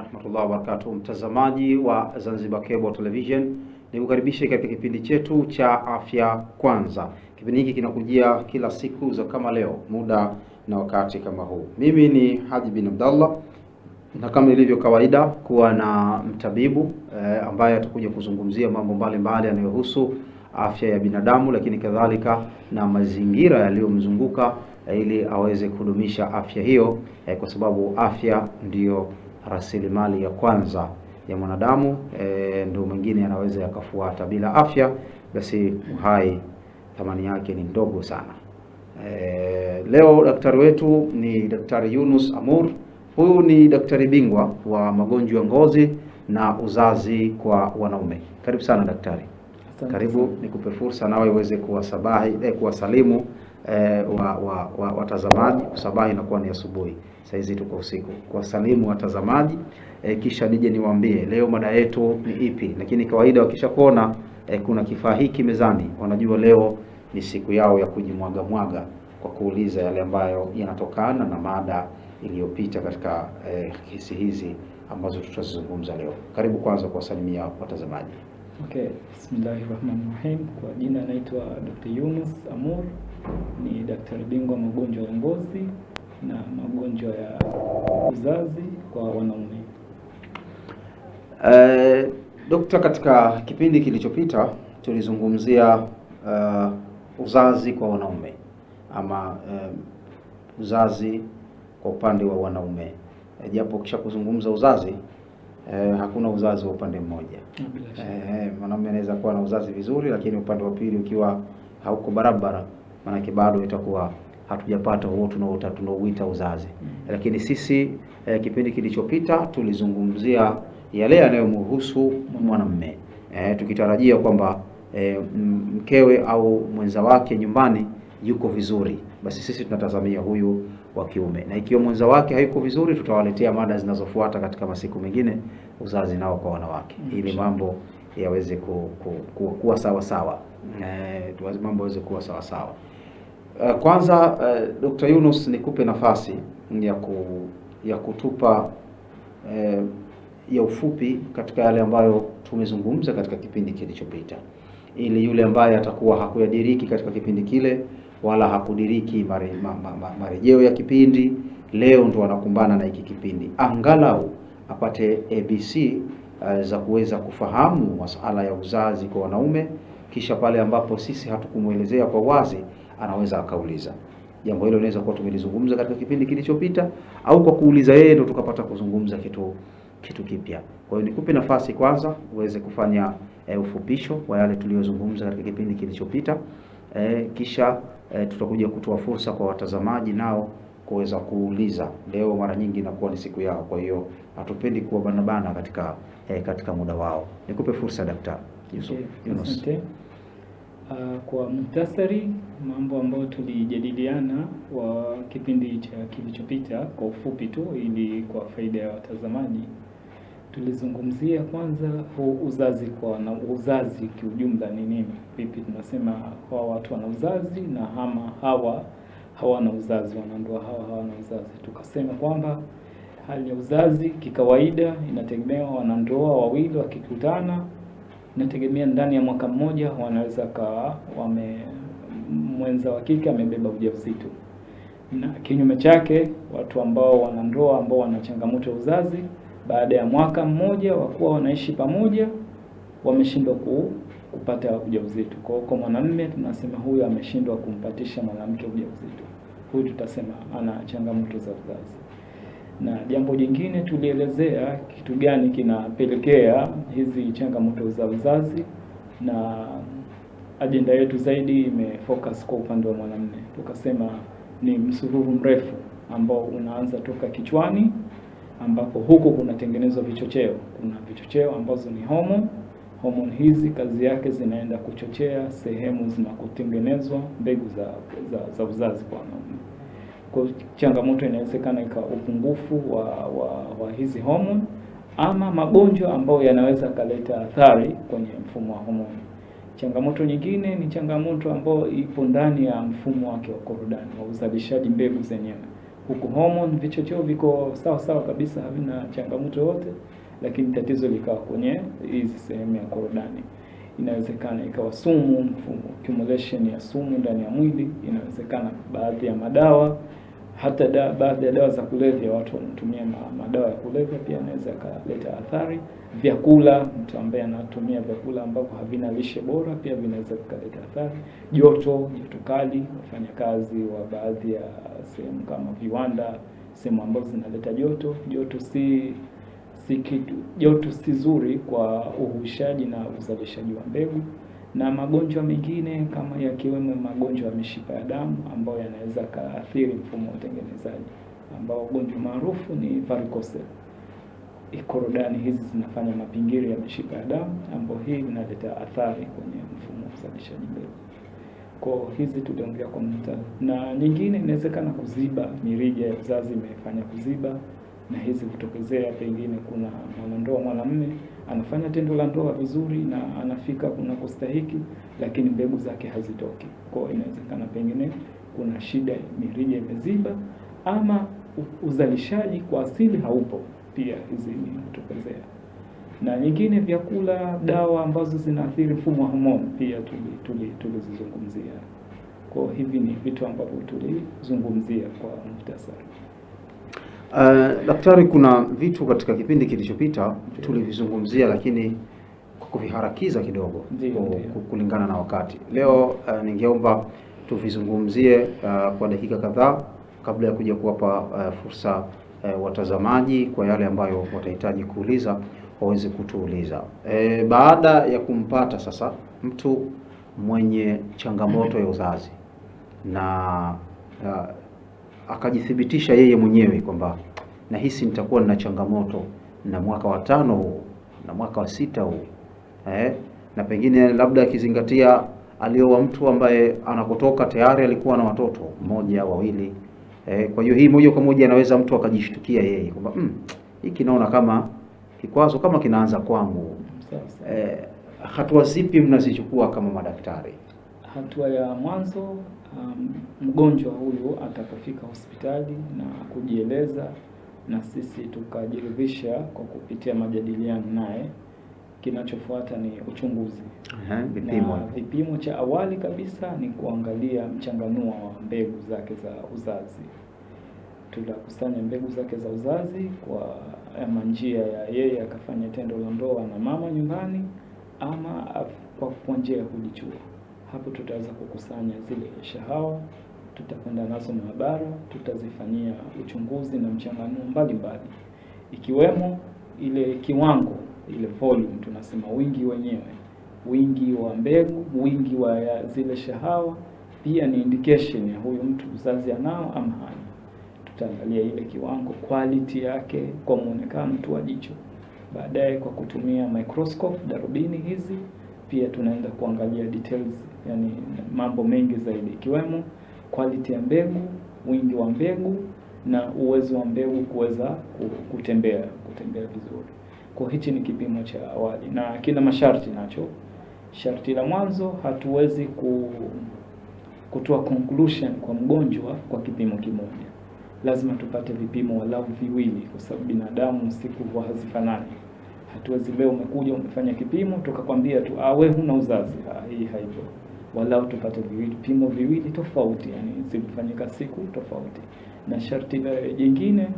warahmatullahi wabarakatuh. Mtazamaji wa Zanzibar Cable Television, nikukaribisha katika kipindi chetu cha Afya Kwanza. Kipindi hiki kinakujia kila siku za kama leo, muda na wakati kama huu. Mimi ni Haji bin Abdallah, na kama ilivyo kawaida kuwa na mtabibu ambaye atakuja kuzungumzia mambo mbalimbali yanayohusu afya ya binadamu, lakini kadhalika na mazingira yaliyomzunguka ili aweze kudumisha afya hiyo, kwa sababu afya ndiyo rasilimali ya kwanza ya mwanadamu. Ndio mwingine anaweza yakafuata. Bila afya basi uhai thamani yake ni ndogo sana. Leo daktari wetu ni Daktari Yunus Amur. Huyu ni daktari bingwa wa magonjwa ya ngozi na uzazi kwa wanaume. Karibu sana daktari. Karibu, nikupe fursa nawe uweze kuwasalimu watazamaji. Kusabahi inakuwa ni asubuhi, sasa hizi tuko usiku. Kuwasalimu watazamaji, kisha nije niwaambie leo mada yetu ni ipi. Lakini kawaida wakisha kuona kuna kifaa hiki mezani, wanajua leo ni siku yao ya kujimwaga mwaga kwa kuuliza yale ambayo yanatokana na mada iliyopita katika kesi hizi ambazo tutazungumza leo. Karibu kwanza kuwasalimia watazamaji. Okay, bismillahirrahmanirrahim. Kwa jina naitwa Dr. Yunus Amur, ni daktari bingwa magonjwa ya ngozi na magonjwa ya uzazi kwa wanaume. Dokta, katika kipindi kilichopita tulizungumzia uzazi kwa wanaume ama uzazi kwa upande wa wanaume. Japo kisha kuzungumza uzazi, hakuna uzazi wa upande mmoja. Mwanaume anaweza kuwa na uzazi vizuri, lakini upande wa pili ukiwa hauko barabara, maana bado itakuwa hatujapata huo tunaouita uzazi. Lakini sisi kipindi kilichopita tulizungumzia yale yanayomhusu mwanamume, tukitarajia kwamba mkewe au mwenza wake nyumbani yuko vizuri, basi sisi tunatazamia huyu wa kiume. Na ikiwa mwenza wake hayuko vizuri, tutawaletea mada zinazofuata katika masiku mengine, uzazi nao kwa wanawake, ili mambo yaweze kuwa sawa sawa. Mambo yaweze kuwa sawa sawa. Kwanza Dr. Yunus, nikupe nafasi ya kutupa ya ufupi katika yale ambayo tumezungumza katika kipindi kilichopita, ili yule ambaye atakuwa hakuyadiriki katika kipindi kile wala hakudiriki marejeo ya kipindi, leo ndo anakumbana na hiki kipindi, angalau apate ABC za kuweza kufahamu masuala ya uzazi kwa wanaume. Kisha pale ambapo sisi hatukumuelezea kwa wazi, anaweza akauliza. Jambo hilo linaweza kuwa tumelizungumza katika kipindi kilichopita, au kwa kuuliza yeye ndo tukapata kuzungumza kitu kipya. Kwa hiyo nikupe nafasi kwanza uweze kufanya ufupisho wa yale tuliyozungumza katika kipindi kilichopita. Kisha tutakuja kutoa fursa kwa watazamaji nao kuweza kuuliza. Leo mara nyingi inakuwa ni siku yao, kwa hiyo hatupendi kuwa banabana katika muda wao. Nikupe fursa daktari Yunus. Okay. Kwa muhtasari, mambo ambayo tulijadiliana wa kipindi cha kilichopita kwa ufupi tu, ili kwa faida ya watazamaji, tulizungumzia kwanza uzazi uzazi kiujumla ni nini, vipi tunasema kwa watu wana uzazi na hawa hawana uzazi, wanandoa hawana uzazi. Tukasema kwamba hali ya uzazi kikawaida inategemea wanandoa wawili wakikutana, inategemea ndani ya mwaka mmoja wanaweza mwenza wa kike amebeba ujauzito. Na kinyume chake, watu ambao wanandoa ambao wana changamoto ya uzazi, baada ya mwaka mmoja wakuwa wanaishi pamoja, wameshindwa kupata ujauzito. Kwa mwanamume tunasema huyu ameshindwa kumpatisha mwanamke ujauzito, huyu tutasema ana changamoto za uzazi. Na jambo jingine tulielezea kitu gani kinapelekea hizi changamoto za uzazi, na ajenda yetu zaidi imefocus kwa upande wa mwanamume. Tukasema ni msururu mrefu ambao unaanza toka kichwani, ambapo huko kunatengenezwa vichocheo. Kuna vichocheo ambazo ni hormone. Hormone hizi kazi yake zinaenda kuchochea sehemu zinakotengenezwa mbegu za uzazi kwa wanaume. Kwa changamoto inawezekana ikawa upungufu wa hizi hormone, ama magonjwa ambayo yanaweza kaleta athari kwenye mfumo wa hormone. Changamoto nyingine ni changamoto ambayo ipo ndani ya mfumo wake wa korodani wa uzalishaji mbegu zenyewe. huku hormone vichocheo viko sawa sawa kabisa, havina changamoto yote, lakini tatizo likawa kwenye hizi sehemu ya korodani. Inawezekana ikawa sumu, mfumo accumulation ya sumu ndani ya mwili. Inawezekana baadhi ya madawa, hata baadhi ya dawa za kulevya, watu wanatumia madawa ya kulevya pia inaweza kuleta athari. Vyakula, mtu ambaye anatumia vyakula ambavyo havina lishe bora pia vinaweza kuleta athari. Joto kali, wafanyakazi wa baadhi ya sehemu kama viwanda, sehemu ambazo zinaleta joto si zuri kwa uhuishaji na uzalishaji wa mbegu. Na magonjwa mengine kama yakiwemo magonjwa ya mishipa ya damu ambayo yanaweza kaathiri mfumo wa utengenezaji, ambao ugonjwa maarufu ni varicose. Korodani hizi zinafanya mapingili ya mishipa ya damu, ambayo hii inaleta athari kwenye mfumo wa uzalishaji mbegu. Kwa hizi tuliongea kwa muhtasari. Na nyingine inawezekana kuziba, mirija ya uzazi imefanya kuziba, na hizi kutokezea pengine kuna mwanandoa mwanamume anafanya tendo la ndoa vizuri na anafika kuna kustahiki, lakini mbegu zake hazitoki. Kwa hiyo inawezekana pengine kuna shida, mirija imeziba, ama uzalishaji kwa asili haupo, pia hizi ni kutokezea. Na nyingine vyakula, dawa ambazo zinaathiri mfumo wa homoni pia tulizungumzia. Kwa hivi ni vitu ambavyo tulizungumzia kwa muhtasari. Daktari, kuna vitu katika kipindi kilichopita tulivizungumzia, lakini kwa kuviharakiza kidogo kulingana na wakati. Leo ningeomba tuvizungumzie kwa dakika kadhaa kabla ya kuja kuwapa fursa watazamaji kwa yale ambayo watahitaji kuuliza waweze kutuuliza. Baada ya kumpata sasa mtu mwenye changamoto ya uzazi na akajithibitisha yeye mwenyewe kwamba nahisi nitakuwa nina changamoto na mwaka wa 5 huu na mwaka wa 6 huu, na pengine labda akizingatia alioa mtu ambaye anakotoka tayari alikuwa na watoto 1 au 2, kwa hiyo hii moja kwa moja anaweza mtu akajishtukia yeye kwamba hiki naona kama kikwazo kama kinaanza kwangu. Hatua zipi mnazichukua kama madaktari? Hatua ya mwanzo, mgonjwa huyu atakapofika hospitali na kujieleza, na sisi tukajiridhisha kwa kupitia majadiliano naye, kinachofuata ni uchunguzi. Vipimo. Na vipimo cha awali kabisa ni kuangalia mchanganuo wa mbegu zake za uzazi. Tutakusanya mbegu zake za uzazi kwa njia ya yeye akafanya tendo la ndoa na mama nyumbani, ama kwa njia ya kujichua. Hapo tutaweza kukusanya zile shahawa, tutakwenda nazo maabara, tutazifanyia uchunguzi na mchanganuo mbalimbali, ikiwemo ile kiwango, ile volume, tunasema wingi wenyewe, wingi wa mbegu, wingi wa zile shahawa, pia ni indication ya huyu mtu uzazi anao ama hana. Tutaangalia ile kiwango, quality yake kwa muonekano tu wa jicho. Baadaye kwa kutumia microscope, darubini hizi, pia tunaenda kuangalia details, yani mambo mengi zaidi, ikiwemo quality ya mbegu, wingi wa mbegu na uwezo wa mbegu kuweza kutembea vizuri. Kwa hichi ni kipimo cha awali na kina masharti nacho. Sharti la mwanzo, hatuwezi kutoa conclusion kwa mgonjwa kwa kipimo kimoja. Lazima tupate vipimo walau viwili, kwa sababu binadamu siku hazifanani. Hatuwezi leo umekuja umefanya kipimo tukakwambia tu wewe huna uzazi. Hii haipo. Walau tupate vipimo viwili tofauti, yani zilifanyika siku tofauti. Na sharti jingine,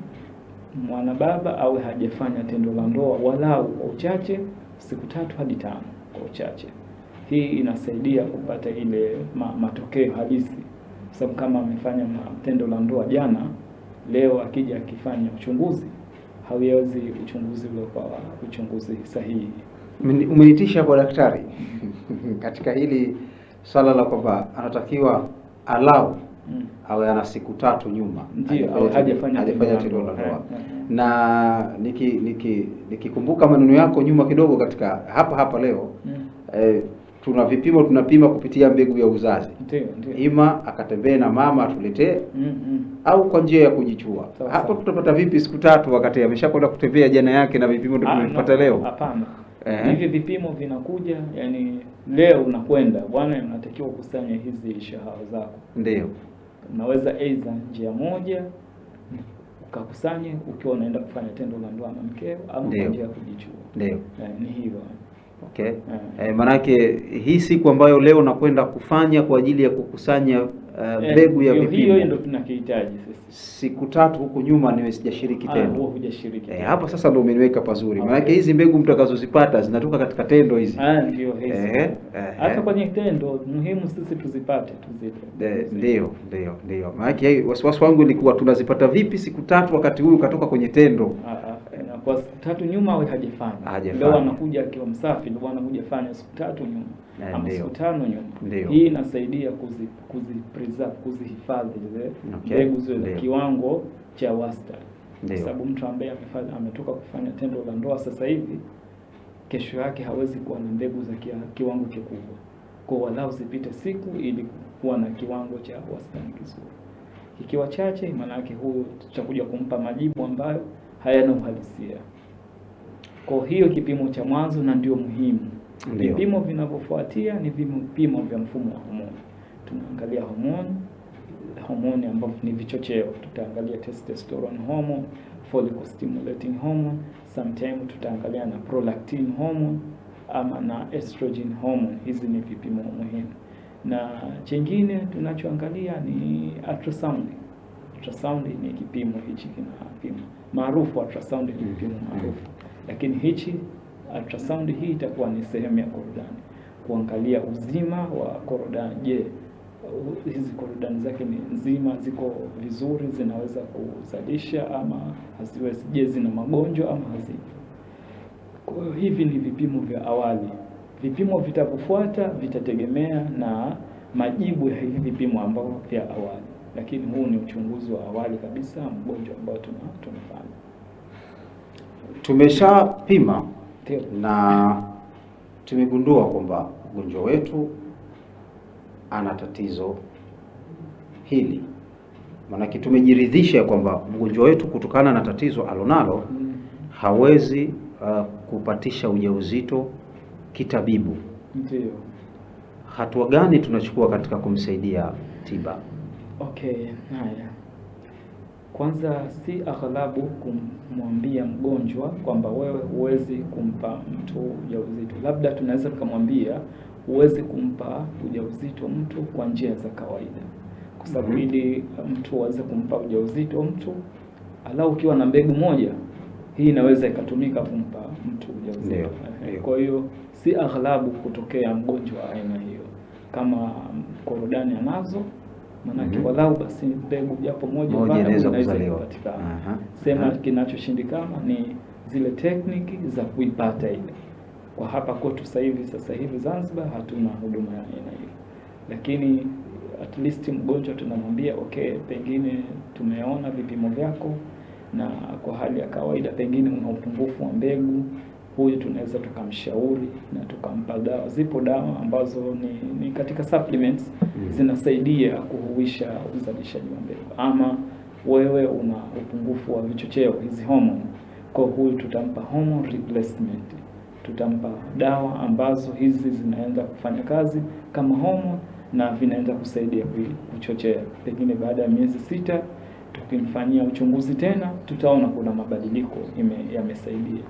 mwanababa awe hajafanya tendo la ndoa walau kwa uchache siku 3 hadi 5 kwa uchache. Hii inasaidia kupata ile matokeo halisi. Sababu kama amefanya tendo la ndoa jana, leo akija akifanya uchunguzi, hawezi uchunguzi ule kwa uchunguzi sahihi. Umenitisha kwa daktari katika hili swala la kwamba anatakiwa alau awe ana siku 3 nyuma hajafanya tendo la ndoa. Na nikikumbuka maneno yako nyuma kidogo katika hapa leo, tuna vipimo tunapima kupitia mbegu ya uzazi. Ndio. Ima akatembee na mama atuletee au kwa njia ya kujichua. Hapo tutapata vipi siku 3 wakati ameshakwenda kutembea jana yake na vipimo ndio tumepata leo? Hapana. Hivi vipimo vinakuja, yani leo unakwenda bwana, unatakiwa kukusanya hizi shahawa zako. Ndio. Unaweza aidha njia moja ukakusanye ukiwa unaenda kufanya tendo la ndoa na mkeo ama kwa njia ya kujichua. Ndio. Ni hivyo. Okay. Manake hii siku ambayo leo nakwenda kufanya kwa ajili ya kukusanya mbegu ya vipimo. Hiyo ndio tunakihitaji sisi. Siku 3 huko nyuma niwe sijashiriki tendo. Hujashiriki. Hapa sasa ndio umeniweka pazuri. Okay. Manake hizi mbegu mtakazozipata zinatoka katika tendo hizi. Ndio hizi. Hata kwenye tendo muhimu sisi tuzipate Ndio. Manake wasiwasi wangu ilikuwa tunazipata vipi siku 3 wakati huyu katoka kwenye tendo. Na kwa siku 3 nyuma awe hajafanya. Leo anakuja akiwa msafi, ndio anakuja fanya siku 3 nyuma. Ama siku 5 nyuma. Hii inasaidia kuzipreserve, kuzihifadhi zile mbegu zile kiwango cha wastani. Kwa sababu mtu ambaye ametoka kufanya tendo la ndoa sasa hivi, kesho yake hawezi kuwa na mbegu za kiwango kikubwa. Kwa walau zipite siku ili kuwa na kiwango cha wastani kizuri. Ikiwa chache, maana yake huyo tutakuja kumpa majibu ambayo hayana uhalisia. Kwa hiyo kipimo cha mwanzo na ndio muhimu. Vipimo vinavyofuatia ni vipimo vya mfumo wa homoni. Tunaangalia homoni ambazo ni vichocheo. Tutaangalia testosterone hormone, follicle stimulating hormone, sometimes tutaangalia na prolactin hormone ama na estrogen hormone. Hizi ni vipimo muhimu. Na chengine tunachoangalia ni ultrasound. Ultrasound ni kipimo hichi kinapima. Maarufu ultrasound ni kipimo maarufu. Lakini hichi ultrasound hii itakuwa ni sehemu ya korodani. Kuangalia uzima wa korodani. Je, hizi korodani zake ni nzima, ziko vizuri, zinaweza kuzalisha ama haziwezi? Je, zina magonjwa ama hazipo? Kwa hiyo hivi ni vipimo vya awali. Vipimo vitavyofuata vitategemea na majibu ya hivi vipimo ambavyo vya awali. Lakini huu ni uchunguzi wa awali kabisa mgonjwa ambao tunafanya. Tumeshapima na tumegundua kwamba mgonjwa wetu ana tatizo hili. Maanake tumejiridhisha kwamba mgonjwa wetu kutokana na tatizo alonalo hawezi kupatisha ujauzito kitabibu. Ndio. Hatua gani tunachukua katika kumsaidia tiba? Haya. Kwanza si aghlabu kumwambia mgonjwa kwamba wewe huwezi kumpa mtu ujauzito. Labda tunaweza kumwambia huwezi kumpa ujauzito mtu kwa njia za kawaida. Kwa sababu ili mtu aweze kumpa ujauzito mtu, alau ukiwa na mbegu moja, hii inaweza ikatumika kumpa mtu ujauzito. Kwa hiyo si aghlabu kutokea mgonjwa aina hiyo. Kama korodani anazo, manake walau basi mbegu japo moja inaweza kuzaliwa. Sema kinachoshindikana ni zile tekniki za kuipata ile. Kwa hapa kwetu sasa hivi Zanzibar hatuna huduma ya aina hiyo. Lakini at least mgonjwa tunamwambia pengine tumeona vipimo vyako na kwa hali ya kawaida pengine una upungufu wa mbegu. Huyu tunaweza tukamshauri na tukampa dawa. Zipo dawa ambazo ni katika supplements zinasaidia kuhuisha uzalishaji wa mbegu. Ama wewe una upungufu wa vichocheo, hizi hormone. Kwa huyu tutampa hormone replacement. Tutampa dawa ambazo hizi zinaenda kufanya kazi kama hormone na vinaenda kusaidia kuchochea. Pengine baada ya miezi 6 tukimfanyia uchunguzi tena tutaona kuna mabadiliko yamesaidia.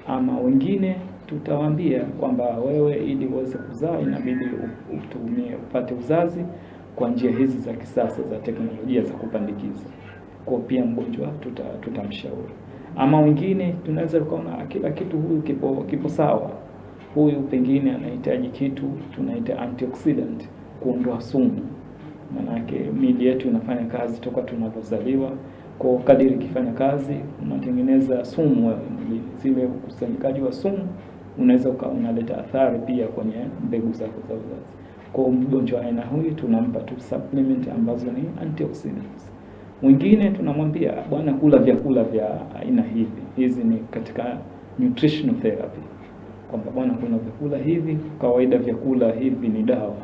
Ama wengine tutawaambia kwamba wewe ili uweze kuzaa inabidi upate uzazi kwa njia hizi za kisasa za teknolojia za kupandikiza. Kwa pia mgonjwa tutamshauri. Ama wengine tunaweza kuona kila kitu huyu kipo sawa. Huyu pengine anahitaji kitu tunaita antioxidant, kuondoa sumu. Manake miili yetu inafanya kazi toka tunapozaliwa. Kwa kadiri ikifanya kazi unatengeneza sumu zile, ukusanyikaji wa sumu unaweza unaleta athari pia kwenye mbegu zako za uzazi. Kwa mgonjwa aina huyu tunampa tu supplement ambazo ni antioxidants. Mwingine tunamwambia bwana, kula vyakula vya aina hivi. Hizi ni katika nutritional therapy. Kwamba bwana, kuna vyakula hivi, kawaida vyakula hivi ni dawa.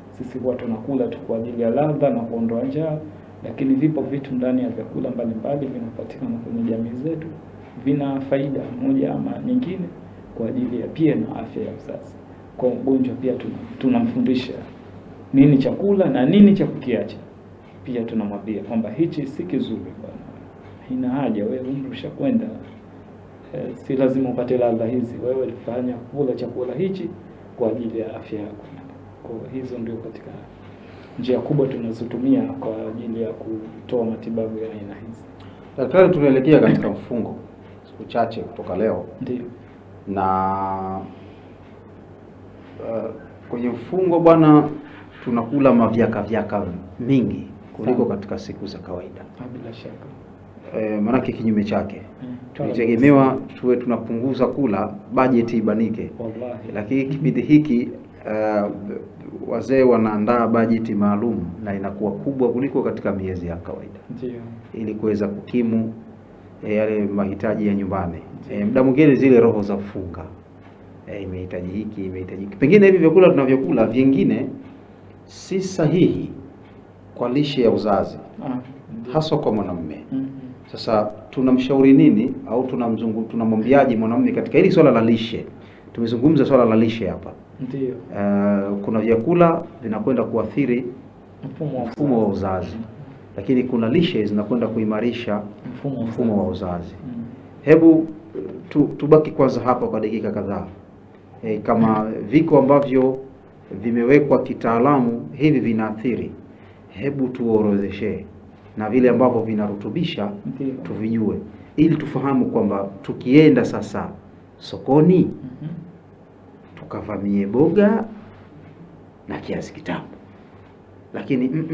Sisi huwa tunakula tu kwa ajili ya ladha na kuondoa njaa, lakini vipo vitu ndani ya vyakula mbalimbali vinapatikana kwenye jamii zetu, vina faida moja ama nyingine kwa ajili ya pia na afya ya uzazi. Kwa mgonjwa pia tunamfundisha nini chakula na nini cha kukiacha. Pia tunamwambia kwamba hichi si kizuri bwana. ina haja, wewe umri ushakwenda, si lazima upate ladha hizi. Wewe fanya kula chakula hichi kwa ajili ya afya yako. Kwa hizo ndio katika njia kubwa tunazotumia kwa ajili ya kutoa matibabu ya aina hizi. Daktari, tunaelekea katika mfungo siku chache kutoka leo. Ndio. Na kwenye mfungo bwana, tunakula mavyaka mingi kuliko katika siku za kawaida. Bila shaka. Maanake kinyume chake tulitegemewa tuwe tunapunguza kula, bajeti ibanike. Wallahi. Lakini kipindi hiki wazee wanaandaa bajeti maalum na inakuwa kubwa kuliko katika miezi ya kawaida. Ndio. Ili kuweza kukimu yale mahitaji ya nyumbani. Muda mwingine zile roho za kufunga. Imehitaji hiki, imehitaji. Pengine hivi vyakula tunavyokula vingine si sahihi kwa lishe ya uzazi. Haswa kwa mwanamume. Sasa tunamshauri nini au tunamwambiaje mwanamume katika hili swala la lishe? Tumezungumza swala la lishe hapa. Ndio. Kuna vyakula vinakwenda kuathiri mfumo wa uzazi. Lakini kuna lishe zinakwenda kuimarisha mfumo wa uzazi. Hebu tubaki kwanza hapa kwa dakika kadhaa. Kama viko ambavyo vimewekwa kitaalamu hivi vinaathiri, hebu tuorodheshe, na vile ambavyo vinarutubisha tuvijue, ili tufahamu kwamba tukienda sasa sokoni tukavamie boga na kiazi kitamu, lakini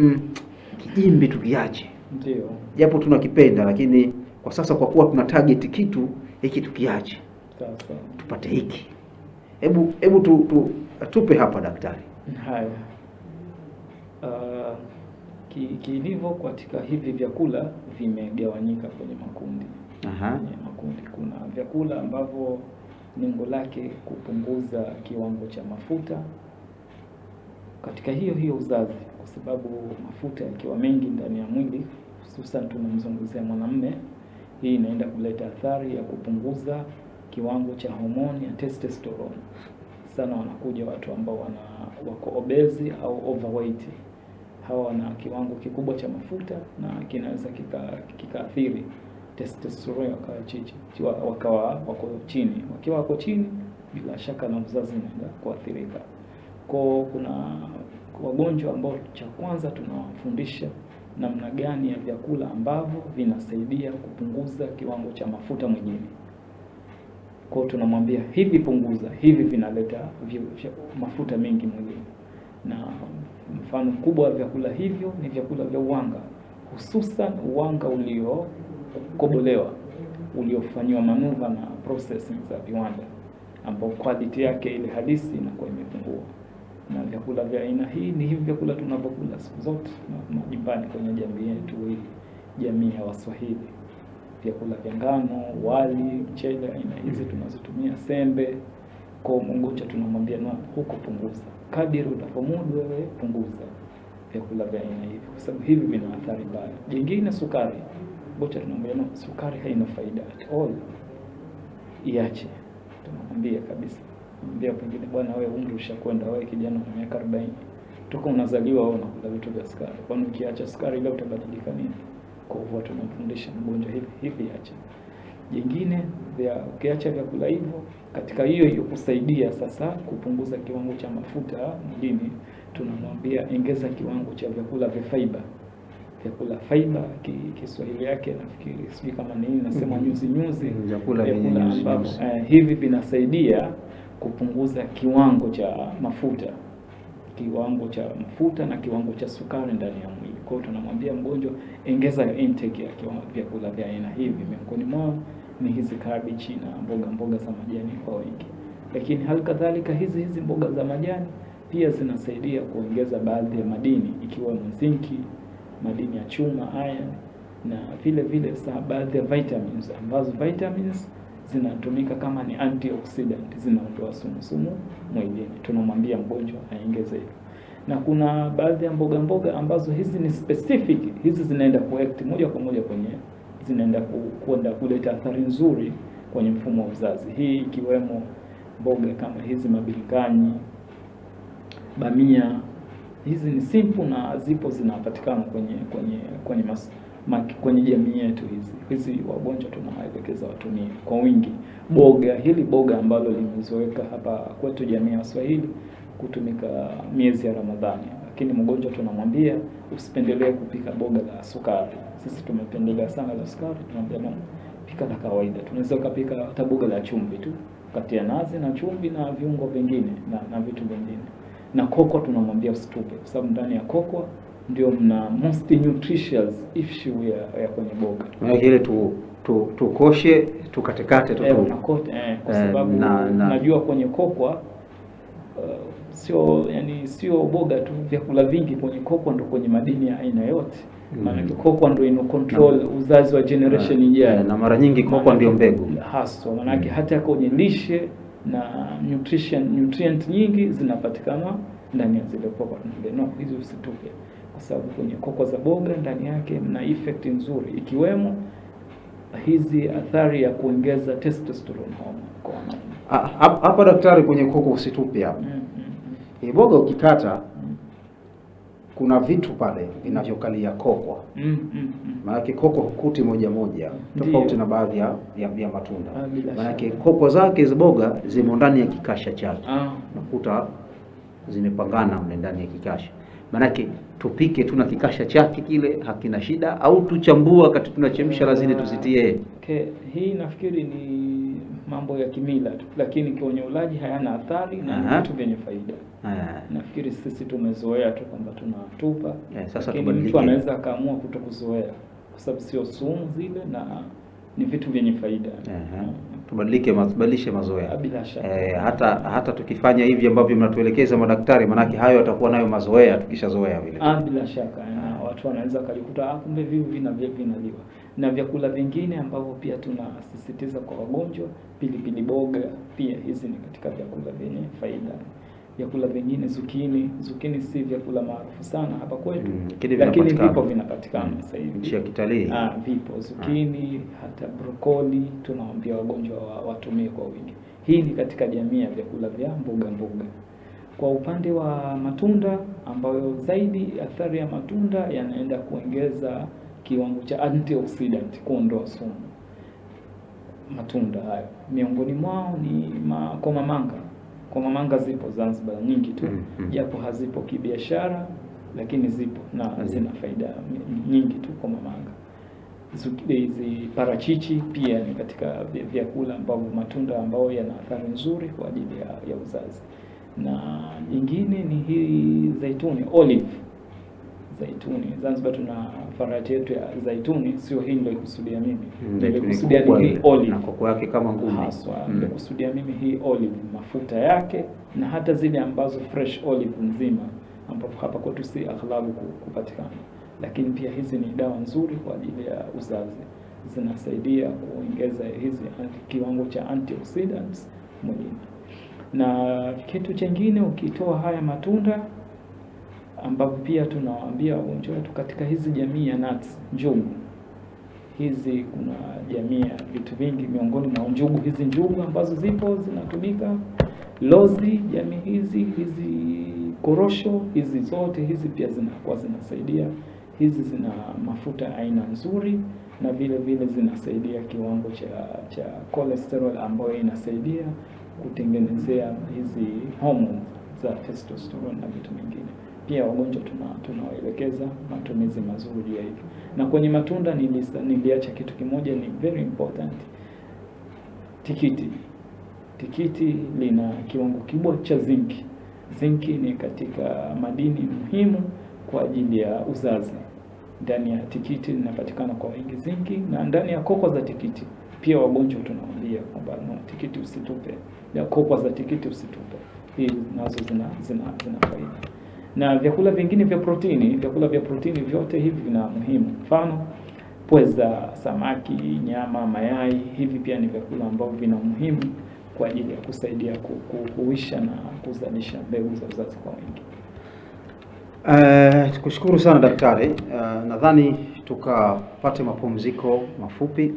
kijimbi tukiache. Ndio. Japo tunakipenda, lakini kwa sasa kwa kuwa tuna target kitu hiki tukiache. Sasa tupate hiki. Hebu tupe hapa daktari. Haya. Kilivyo katika hivi vyakula vimegawanyika kwenye makundi. Kwenye makundi kuna vyakula ambavyo lengo lake kupunguza kiwango cha mafuta katika hiyo uzazi, kwa sababu mafuta yakiwa mengi ndani ya mwili, hususan tunamzungumzia mwanamume, hii inaenda kuleta athari ya kupunguza kiwango cha homoni ya testosterone. Sana wanakuja watu ambao wako obese au overweight. Hawa wana kiwango kikubwa cha mafuta na kinaweza kikaathiri testosterone wakawa wako chini. Wakiwa wako chini, bila shaka na uzazi unaenda kuathirika. Kwa kuna wagonjwa ambao cha kwanza tunawafundisha namna gani ya vyakula ambavyo vinasaidia kupunguza kiwango cha mafuta mwilini. Kwa tunamwambia hivi punguza, hivi vinaleta mafuta mengi mwilini. Na mfano mkubwa wa vyakula hivyo ni vyakula vya uwanga, hususan uwanga uliokobolewa, uliofanywa manuva na processing za viwanda, ambao quality yake ile halisi inakuwa imepungua. Na vyakula vya aina hii ni hivi vyakula tunavyokula siku zote majumbani kwenye jamii yetu hii, jamii ya Waswahili. Vyakula vya ngano, wali, mchele, aina hizi tunazotumia, sembe. Kwa mgonjwa tunamwambia huko punguza. Kadiri utakapomudu wewe punguza vyakula vya aina hivi, kwa sababu hivi vina athari mbaya. Jingine sukari. Mgonjwa tunamwambia sukari haina faida at all. Iache. Tunamwambia kabisa. Mwambia pengine bwana wewe umri ushakwenda, wewe kijana wa miaka 40. Toka unazaliwa wewe unakula vitu vya sukari. Kwani ukiacha sukari leo utabadilika nini? Kwa hivyo tunamfundisha mgonjwa hivi acha. Jingine ukiacha vyakula hivyo, katika hiyo kusaidia sasa kupunguza kiwango cha mafuta mwilini, tunamwambia ongeza kiwango cha vyakula vya fiber. Vyakula fiber Kiswahili yake nafikiri sijui kama ni nasema nyuzi, vyakula ambavyo hivi vinasaidia kupunguza kiwango cha mafuta na kiwango cha sukari ndani ya mwili. Kwa hiyo tunamwambia mgonjwa ongeza intake ya vyakula vya aina hivi. Miongoni mwao ni hizi cabbage na mboga za majani kwa wingi. Lakini hali kadhalika hizi mboga za majani pia zinasaidia kuongeza baadhi ya madini, ikiwa zinki, madini ya chuma, iron, na vile baadhi ya vitamins, ambazo vitamins zinatumika kama ni antioxidant, zinaondoa sumu mwilini. Tunamwambia mgonjwa aongeze hivyo. Na kuna baadhi ya mboga ambazo hizi ni specific, hizi zinaenda kuact moja kwa moja zinaenda kwenda kuleta athari nzuri kwenye mfumo wa uzazi. Hii ikiwemo mboga kama hizi mabilikanyi, bamia. Hizi ni simple na zipo zinapatikana kwenye kwenye jamii yetu hizi wagonjwa tunawaelekeza watumie kwa wingi boga. Hili boga ambalo limezoeka hapa kwetu jamii ya Waswahili kutumika miezi ya Ramadhani, lakini mgonjwa tunamwambia usipendelee kupika boga la sukari. Sisi tumependelea sana la sukari, tunamwambia pika la kawaida. Tunaweza kupika hata boga la chumvi tu, kati ya nazi na chumvi na viungo vingine na vitu vingine. Na kokwa tunamwambia usitupe, kwa sababu ndani ya kokwa ndio mna most nutritious issue ya kwenye boga. Maana ile tukoshe tukatekate tu kwa sababu najua kwenye kokwa sio boga tu, vyakula vingi kwenye kokwa ndo kwenye madini ya aina yote. Maana kokwa ndo ino control uzazi wa generation ijayo, na mara nyingi kokwa ndio mbegu haswa. Maana hata kwenye lishe na nutrient nyingi zinapatikana ndani ya zile kokwa. Hizi usitupe, kwa sababu kwenye kokwa za boga ndani yake mna effect nzuri, ikiwemo hizi athari ya kuongeza testosterone hormone kwa wanaume. Hapa daktari, kwenye kokwa usitupe hapa. Boga ukikata kuna vitu pale vinavyokalia kokwa. Maana kokwa hukuti moja tofauti na baadhi ya matunda. Maana kokwa zake hizo boga zimo ndani ya kikasha chake. Nakuta zimepangana mle ndani ya kikasha. Maana tupike tu na kikasha chake kile hakina shida, au tuchambua wakati tunachemsha lazima tusitie. Hii nafikiri ni mambo ya kimila tu, lakini kwenye ulaji hayana athari na vitu vyenye faida. Nafikiri sisi tumezoea tu kwamba tunatupa. Sasa tubadilike. Mtu anaweza kaamua kutokuzoea kwa sababu sio sumu zile na ni vitu vyenye faida. Tubadilishe mazoea. Bila shaka. Hata tukifanya hivi ambavyo mnatuelekeza madaktari, manake hayo atakuwa nayo mazoea tukishazoea vile. Bila shaka. Watu wanaweza kalikuta kumbe vipi vinaliwa. Na vyakula vingine ambavyo pia tunasisitiza kwa wagonjwa, pilipili boga pia hizi ni katika vyakula vyenye faida. Vyakula vingine zucchini si vyakula maarufu sana hapa kwetu, lakini vipo vinapatikana sasa hivi. Nchi ya kitalii. Vipo zucchini, hata brokoli tunawaambia wagonjwa watumie kwa wingi. Hii ni katika jamii ya vyakula vya mboga. Kwa upande wa matunda, ambayo zaidi athari ya matunda yanaenda kuongeza kiwango cha antioxidant, kuondoa sumu. Matunda hayo miongoni mwao ni komamanga. Komamanga zipo Zanzibar nyingi tu, japo hazipo kibiashara, lakini zipo na zina faida nyingi tu komamanga. Hizi parachichi pia ni katika vyakula ambavyo matunda ambao yana athari nzuri kwa ajili ya uzazi. Na nyingine ni hii zaituni, olive. Zaituni Zanzibar tuna variety yetu ya zaituni, sio hii ndio ikusudia mimi. Nilikusudia hii olive na koko yake kama ngumi. Haswa nilikusudia mimi hii olive, mafuta yake, na hata zile ambazo fresh olive nzima ambapo hapa kwetu si aghlabu kupatikana. Lakini pia hizi ni dawa nzuri kwa ajili ya uzazi. Zinasaidia kuongeza hizi kiwango cha antioxidants mwilini. Na kitu kingine, ukitoa haya matunda ambapo pia tunawaambia wagonjwa wetu katika hizi jamii ya nuts, njugu. Hizi kuna jamii ya vitu vingi, miongoni mwa njugu, hizi njugu ambazo zipo zinatumika, lozi, jamii hizi korosho, hizi zote hizi pia zinasaidia. Hizi zina mafuta aina nzuri na vile zinasaidia kiwango cha cholesterol ambayo inasaidia kutengenezea hizi hormones za testosterone na vitu vingine. Pia wagonjwa tunawaelekeza matumizi mazuri ya hivi. Na kwenye matunda niliacha kitu kimoja, ni very important. Tikiti lina kiwango kikubwa cha zinki. Zinki ni katika madini muhimu kwa ajili ya uzazi. Ndani ya tikiti linapatikana kwa wingi zinki, na ndani ya kokwa za tikiti pia wagonjwa tunawaambia kwamba tikiti usitupe. Ya kokwa za tikiti usitupe. Hii nazo zina faida. Na vyakula vingine vya protini vyote hivi vina muhimu. Mfano, pweza, samaki, nyama, mayai, hivi pia ni vyakula ambavyo vina muhimu kwa ajili ya kusaidia kuhuisha na kuzalisha mbegu za uzazi kwa wingi. Tukushukuru sana daktari. Nadhani tukapate mapumziko mafupi.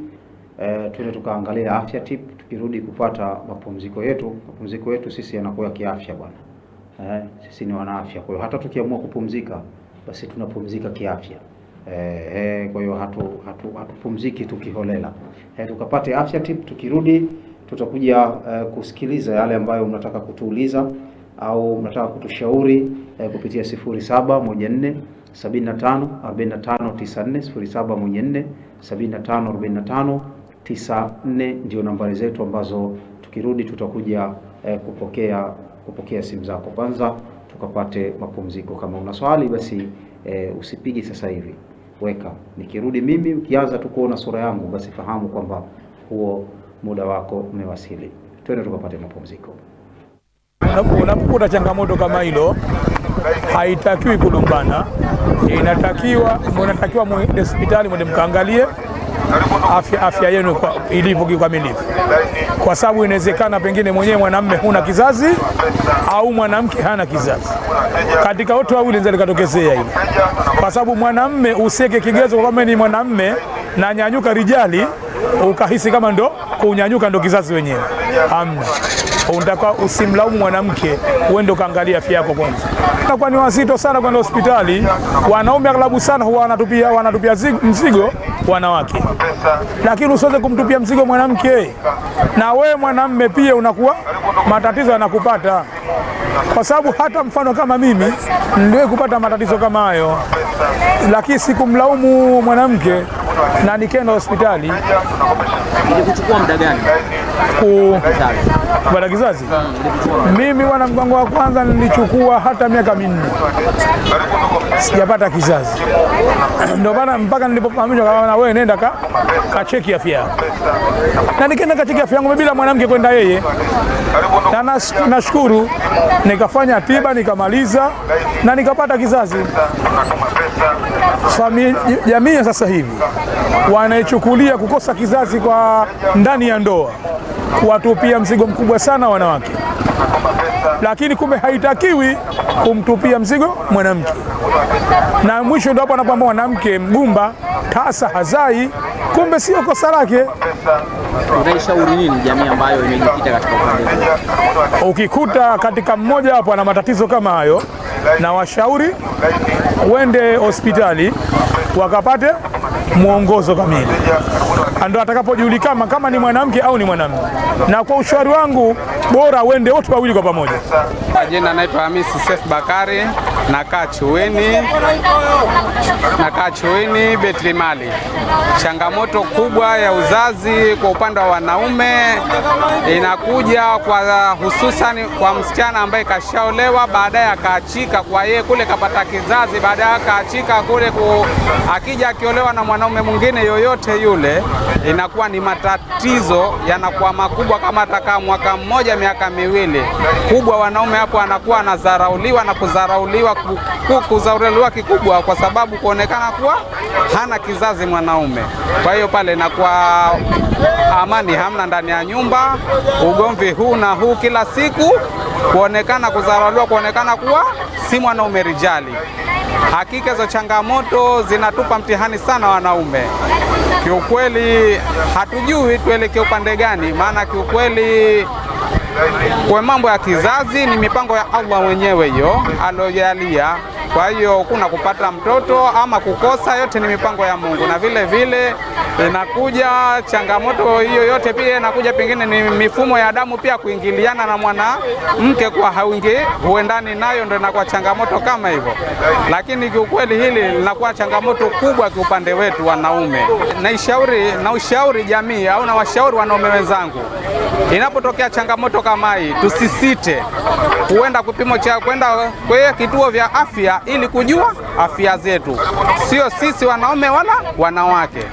Tuende tukaangalia afya tip, tukirudi kupata mapumziko yetu sisi yanakuwa kiafya bwana. Sisi ni wanaafya, kwa hiyo hata tukiamua kupumzika basi tunapumzika kiafya. Kwa hiyo hatupumziki tukiholela. Tukapate afya tip. Tukirudi tutakuja kusikiliza yale ambayo mnataka kutuuliza au mnataka kutushauri kupitia 0714 75 45 94, 0714 75 45 94 ndio nambari zetu ambazo tukirudi tutakuja kupokea simu zako. Kwanza tukapate mapumziko. Kama una swali basi usipigi sasa hivi, weka. Nikirudi mimi, ukianza tu kuona sura yangu, basi fahamu kwamba huo muda wako umewasili. Twende tukapate mapumziko. Unapokuta changamoto kama hilo, haitakiwi kulumbana. Unatakiwa mwende hospitali, mwende mkaangalie afya yenu ilivyo kikamilifu, kwa sababu inawezekana pengine mwenyewe mwanamume huna kizazi au mwanamke hana kizazi. Katika wote wawili inaweza likatokezea hilo, kwa sababu mwanamume useke kigezo kama ni mwanamume na nyanyuka rijali ukahisi kama ndo kunyanyuka ndo kizazi wenyewe. Hamna. Unataka usimlaumu mwanamke, uende kaangalia afya yako kwanza. Kwa ni wazito sana kwenda hospitali. Wanaume aghlabu sana huwa wanatupia mzigo wanawake, lakini usiweze kumtupia mzigo mwanamke. Na wewe mwanamume pia unakuwa matatizo yanakupata, kwa sababu hata mfano kama mimi niliwahi kupata matatizo kama hayo, lakini sikumlaumu mwanamke na nikaenda hospitali. Ilikuchukua muda gani kupata kizazi? Mimi wana mgongo wa kwanza nilichukua hata miaka 4 sijapata kizazi. Ndio maana mpaka nilipofahamishwa kama wewe nenda kacheki afya yako, na nikaenda kacheki afya yangu bila mwanamke kwenda yeye, na nashukuru nikafanya tiba nikamaliza na nikapata kizazi. Jamii sasa hivi wanaichukulia kukosa kizazi kwa ndani ya ndoa kuwatupia mzigo mkubwa sana wanawake, lakini kumbe haitakiwi kumtupia mzigo mwanamke. Na mwisho ndio hapo anapoamba mwanamke mgumba tasa hazai, kumbe sio kosa lake. Unaishauri nini jamii ambayo imejikita katika upande huu? Ukikuta katika mmoja hapo ana matatizo kama hayo, na washauri wende hospitali wakapate mwongozo kamili, ndio atakapojulikana kama ni mwanamke au ni mwanamume. Na kwa ushauri wangu bora wende wote wawili kwa pamoja. Jina naitwa Hamisi Seif Bakari, nakaa Chuini Betrimali. Changamoto kubwa ya uzazi kwa upande wa wanaume inakuja kwa hususan kwa msichana ambaye kashaolewa, baadaye akaachika kwa yeye kule kapata kizazi, baadaye akaachika kule akija akiolewa na mwanaume mwingine yoyote yule, inakuwa ni matatizo yanakuwa makubwa. Kama atakaa mwaka mmoja miaka miwili, kubwa wanaume hapo anakuwa anadharauliwa na kudharauliwa kikubwa, kwa sababu kuonekana kuwa hana kizazi mwanaume. Kwa hiyo pale inakuwa amani hamna ndani ya nyumba, ugomvi huu na huu kila siku, kuonekana kudharauliwa, kuonekana kuwa si mwanaume rijali. Hakika hizo changamoto zinatupa mtihani sana wanaume. Kiukweli hatujui tuelekee upande gani, maana kiukweli kwa mambo ya kizazi ni mipango ya Allah mwenyewe hiyo alojalia. Kwa hiyo kuna kupata mtoto ama kukosa, yote ni mipango ya Mungu. Na vile vile inakuja changamoto hiyo yote pia inakuja pengine ni mifumo ya damu pia kuingiliana na mwanamke kwa huendani nayo, ndio inakuwa changamoto kama hivyo. Lakini kiukweli hili linakuwa changamoto kubwa kwa upande wetu wanaume. Na ushauri jamii au na washauri wanaume wenzangu, inapotokea changamoto kama hii tusisite kuenda kupimo cha kwenda kwa kituo vya afya ili kujua afya zetu, sio sisi wanaume wala wanawake.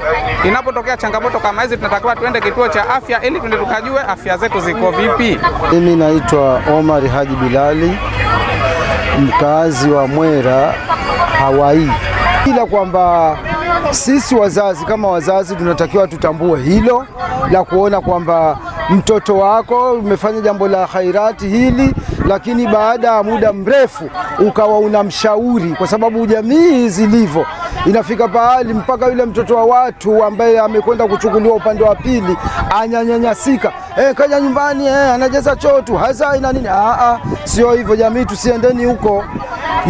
Inapotokea changamoto kama hizi tunatakiwa tuende kituo cha afya ili tuende tukajue afya zetu ziko vipi. Mimi naitwa Omar Haji Bilali, mkazi wa Mwera Hawaii. Ila kwamba sisi wazazi kama wazazi tunatakiwa tutambue hilo la kuona kwamba mtoto wako umefanya jambo la khairati hili, lakini baada ya muda mrefu ukawa unamshauri, kwa sababu jamii zilivyo inafika pahali mpaka yule mtoto wa watu ambaye amekwenda kuchukuliwa upande wa pili anyanyanyasika, kaja nyumbani anajaza choo tu hazai na nini. Sio hivyo jamii, tusiendeni huko.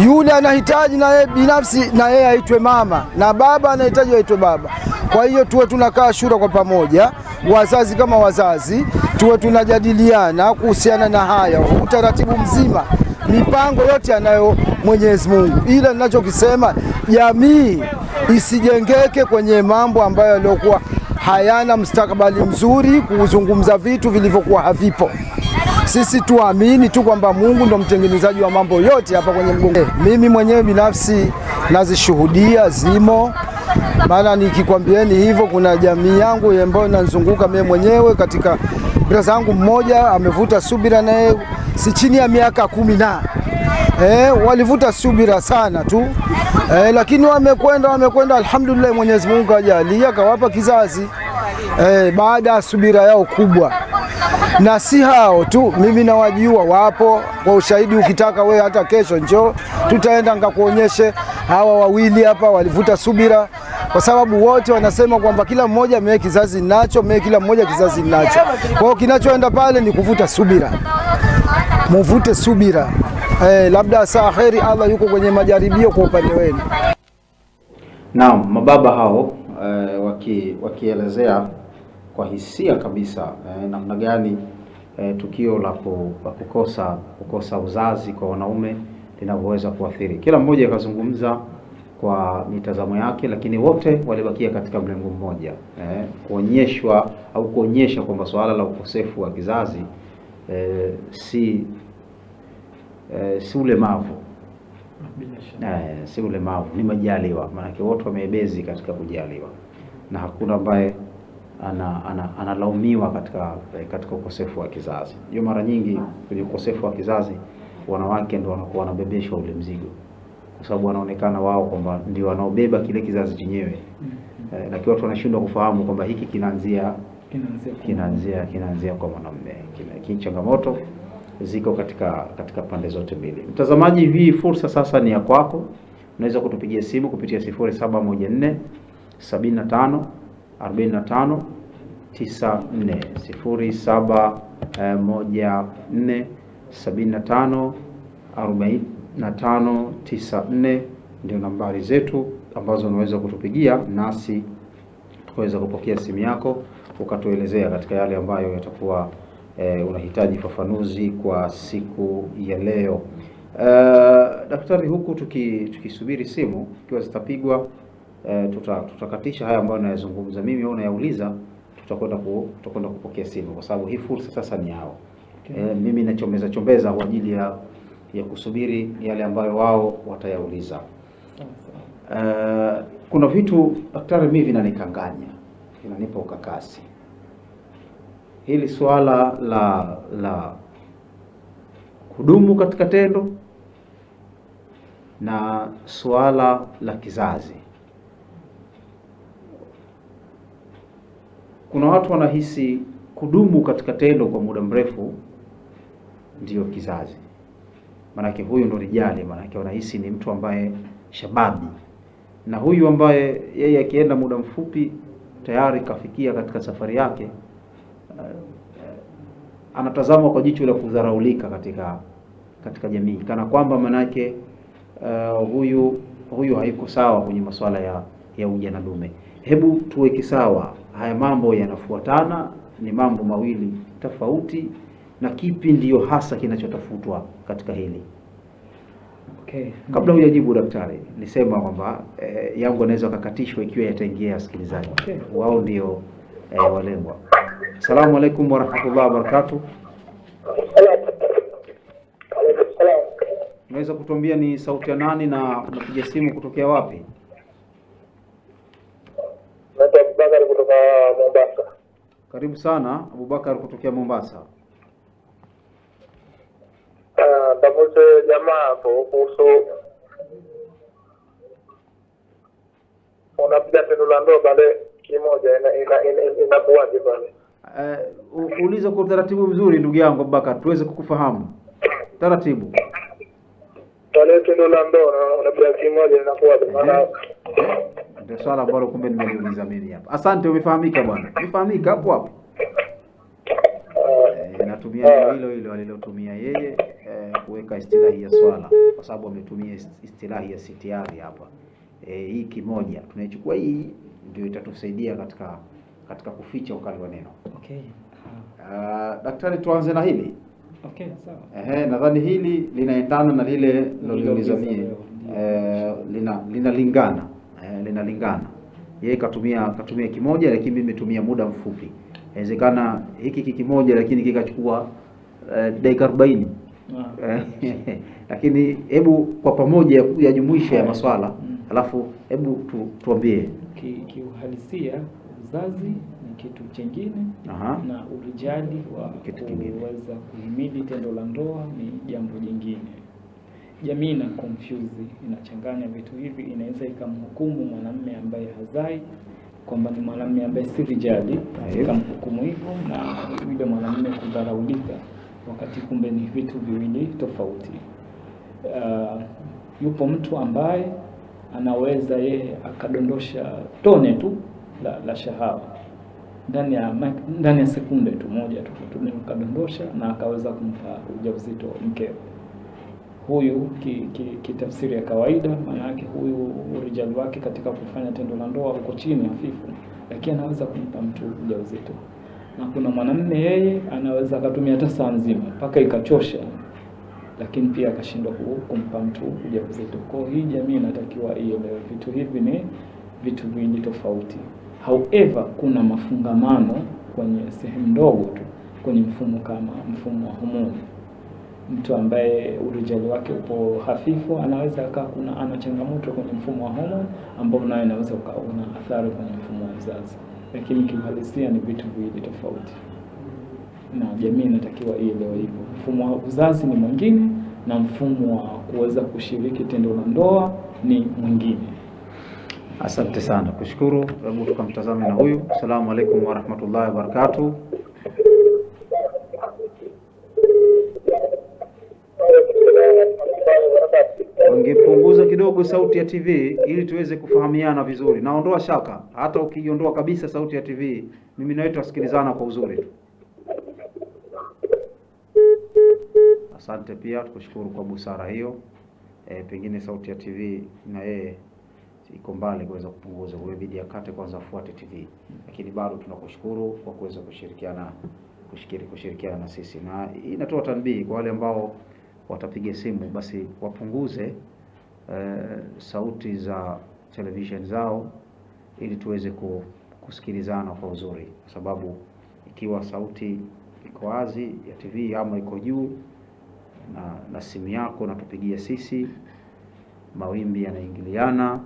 Yule anahitaji na yeye binafsi na yeye aitwe mama, na baba anahitaji aitwe baba. Kwa hiyo tuwe tunakaa shura kwa pamoja, wazazi kama wazazi, tuwe tunajadiliana kuhusiana na haya, utaratibu mzima, mipango yote anayo Mwenyezi Mungu. Ila ninachokisema, jamii isijengeke kwenye mambo ambayo yaliokuwa hayana mustakabali mzuri, kuzungumza vitu vilivyokuwa havipo. Sisi tuamini tu kwamba Mungu ndo mtengenezaji wa mambo yote hapa kwenye mgongo. Mimi mwenyewe binafsi nazishuhudia zimo, maana nikikwambieni hivyo, kuna jamii yangu ambayo inanizunguka mimi mwenyewe, katika brother zangu mmoja amevuta subira naye si chini ya miaka 10 na walivuta subira sana tu, lakini wamekwenda alhamdulillah, Mwenyezi Mungu ajalia kawapa kizazi baada ya subira yao kubwa. Na si hao tu, mimi nawajua wapo kwa ushahidi. Ukitaka we hata kesho njoo, tutaenda ngakuonyeshe hawa wawili hapa walivuta subira, kwa sababu wote wanasema kwamba kila mmoja mimi kizazi ninacho, mimi kila mmoja kizazi ninacho. Kwa hiyo kinachoenda pale ni kuvuta subira, muvute subira. Labda saa kheri, Allah yuko kwenye majaribio kwa upande wenu. Naam, mababa hao wakielezea kwa hisia kabisa namna gani tukio la kukosa uzazi kwa wanaume linavyoweza kuathiri. Kila mmoja akazungumza kwa mitazamo yake, lakini wote walibakia katika mlengo mmoja, kuonyeshwa au kuonyesha kwamba swala la ukosefu wa kizazi si ulemavu, si ulemavu, ni majaliwa. Maana wote wameebezi katika kujaliwa, na hakuna ambaye analaumiwa katika ukosefu wa kizazi. Hiyo mara nyingi kwenye ukosefu wa kizazi wanawake ndio wanakuwa wanabebeshwa ule mzigo, kwa sababu wanaonekana wao kwamba ndio wanaobeba kile kizazi chenyewe. Lakini watu wanashindwa kufahamu kwamba hiki kinaanzia kwa mwanamume. Changamoto ziko katika pande zote mbili. Mtazamaji, hii fursa sasa ni ya kwako. Unaweza kutupigia simu kupitia 0714 75 45 94, 0714 75 45 94 ndio nambari zetu ambazo unaweza kutupigia nasi tukaweza kupokea simu yako ukatuelezea katika yale ambayo yatakuwa unahitaji fafanuzi kwa siku ya leo. Daktari, huku tukisubiri simu ikiwa zitapigwa, tutakatisha haya ambayo nayazungumza mimi au nayauliza, tutakwenda kupokea simu, kwa sababu hii fursa sasa ni yao. Mimi nachombeza kwa ajili ya kusubiri yale ambayo wao watayauliza. Kuna vitu daktari, mimi vinanikanganya, vinanipa ukakasi. Hili swala la kudumu katika tendo na swala la kizazi. Kuna watu wanahisi kudumu katika tendo kwa muda mrefu ndiyo kizazi. Manake huyu ndo rijali, manake wanahisi ni mtu ambaye shababi, na huyu ambaye yeye akienda muda mfupi tayari kafikia katika safari yake, anatazamwa kwa jicho la kudharaulika katika jamii, kana kwamba manake huyu hayuko sawa kwenye masuala ya ujana dume. Hebu tuweke sawa haya mambo, yanafuatana, ni mambo mawili tofauti, na kipi ndiyo hasa kinachotafutwa katika hili? Okay. Kabla hujajibu daktari, nisema kwamba yangu anaweza kukatishwa ikiwa yataingia wasikilizaji. Okay. Wao ndio walengwa. Asalamu alaykum wa rahmatullahi wa barakatuh. Unaweza kutuambia ni sauti ya nani na unapiga simu kutokea wapi? Naitwa Abubakar kutoka Mombasa. Karibu sana Abubakar kutokea Mombasa. Tafuta jamaa hapo kuhusu unapiga tendo la ndoa pale kimoja, inakuwaje pale? Uulize kwa utaratibu mzuri ndugu yangu Abubakar, tuweze kukufahamu taratibu. Pale tendo la ndoa unapiga kimoja, inakuwaje? Maana ndio swala ambalo kumbe nimeliuliza mimi hapa. Asante, umefahamika bwana. Umefahamika hapo. Natumia hilo alilotumia yeye. kuweka istilahi ya swala, kwa sababu ametumia istilahi ya sitiari hapa. Hii kimoja tunaichukua, hii ndio itatusaidia katika kuficha ukali wa neno. Okay. Daktari, tuanze na hili. Okay, sawa. Nadhani hili linaendana na lile nilolizamia. Linalingana. Linalingana. Yeye katumia kimoja, lakini mimi nimetumia muda mfupi. Inawezekana hiki kimoja lakini kikachukua dakika 40. Lakini hebu kwa pamoja yajumuisha ya maswala, alafu hebu tuambie kiuhalisia uzazi ni kitu chengine. Na urijali wa kuweza kuhimili tendo la ndoa ni jambo jingine. Jamii ina confuse, inachanganya vitu hivi, inaweza ikamhukumu mwanamume ambaye hazai kwamba ni mwanamume ambaye si rijali, ikamhukumu hivyo, na yule mwanamume kudharaulika, wakati kumbe ni vitu viwili tofauti. Yupo mtu ambaye anaweza yeye akadondosha tone tu la shahawa ndani ya sekunde tu moja tu akadondosha na akaweza kumpa ujauzito mkewe. Huyu kitafsiri ya kawaida, maana yake huyu urijali wake katika kufanya tendo la ndoa uko chini hafifu, lakini anaweza kumpa mtu ujauzito. Na kuna mwanamume yeye anaweza akatumia hata saa nzima mpaka ikachosha, lakini pia akashindwa kumpa mtu ujauzito. Kwa hii jamii inatakiwa ielewe vitu hivi ni vitu viwili tofauti. However, kuna mafungamano kwenye sehemu ndogo tu kwenye mfumo kama mfumo wa homoni. Mtu ambaye urijali wake upo hafifu anaweza ana changamoto kwenye mfumo wa homoni ambao naye anaweza kuona athari kwenye mfumo wa uzazi. Lakini kiuhalisia ni vitu viwili tofauti. Na jamii inatakiwa ielewe hivyo. Mfumo wa uzazi ni mwingine na mfumo wa kuweza kushiriki tendo la ndoa ni mwingine. Asante sana. Kushukuru. Hebu tukamtazame na huyu. Asalamu alaykum wa rahmatullahi wa barakatuh. Ungepunguza kidogo sauti ya TV ili tuweze kufahamiana vizuri. Naondoa shaka, hata ukiondoa kabisa sauti ya TV, mimi na wewe tusikilizana kwa uzuri tu. Asante pia, tukushukuru kwa busara hiyo. Pengine sauti ya TV na yeye iko mbali kuweza kupunguza, kwa video akate kwanza afuate TV. Lakini bado tunakushukuru kwa kuweza kushirikiana na sisi. Na inatoa tanbihi kwa wale ambao watapiga simu, basi wapunguze sauti za television zao ili tuweze kusikilizana kwa uzuri, kwa sababu ikiwa sauti iko wazi ya TV ama iko juu na simu yako na tupigia sisi, mawimbi yanaingiliana,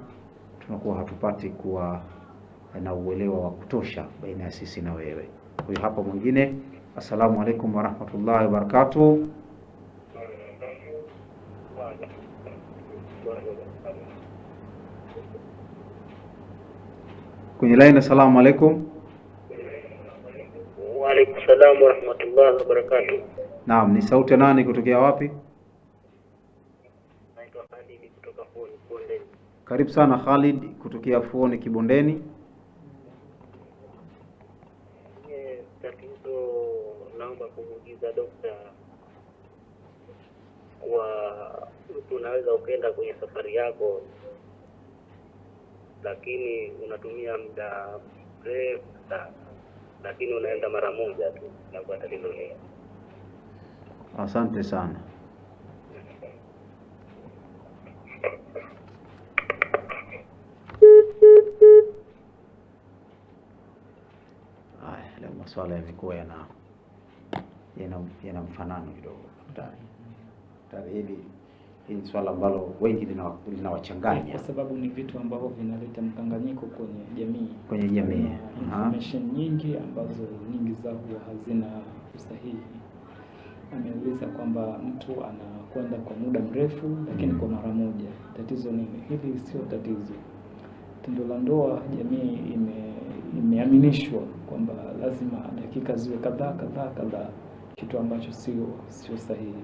tunakuwa hatupati kuwa na uelewa wa kutosha baina ya sisi na wewe. Kwa hiyo hapa mwingine. Assalamu alaikum wa rahmatullahi wa barakatuh. Kwenye line. Assalamu alaikum. Wa alaikum salaam wa rahmatullahi wa barakatuh. Naam, ni sauti ya nani kutokea wapi? Naitwa Khalid kutoka Fuoni Kibondeni. Karibu sana Khalid kutokea Fuoni Kibondeni. Tatizo naomba kumuuliza dokta, kwa mtu unaweza ukaenda kwenye safari yako lakini unatumia muda mrefu sana, lakini unaenda mara moja tu na kwa tatizo hili. Asante sana. Leo maswala yamekuwa yana mfanano kidogo. Tayari hili swala ambalo wengi linawachanganya, kwa sababu ni vitu ambavyo vinaleta mkanganyiko kwenye jamii. Information nyingi ambazo nyingi zao hazina usahihi. Ameuliza kwamba mtu anakwenda kwa muda mrefu lakini kwa mara moja. Tatizo nini? Hili sio tatizo. Tendo la ndoa, jamii imeaminishwa kwamba lazima dakika ziwe kadhaa, kitu ambacho sio sahihi.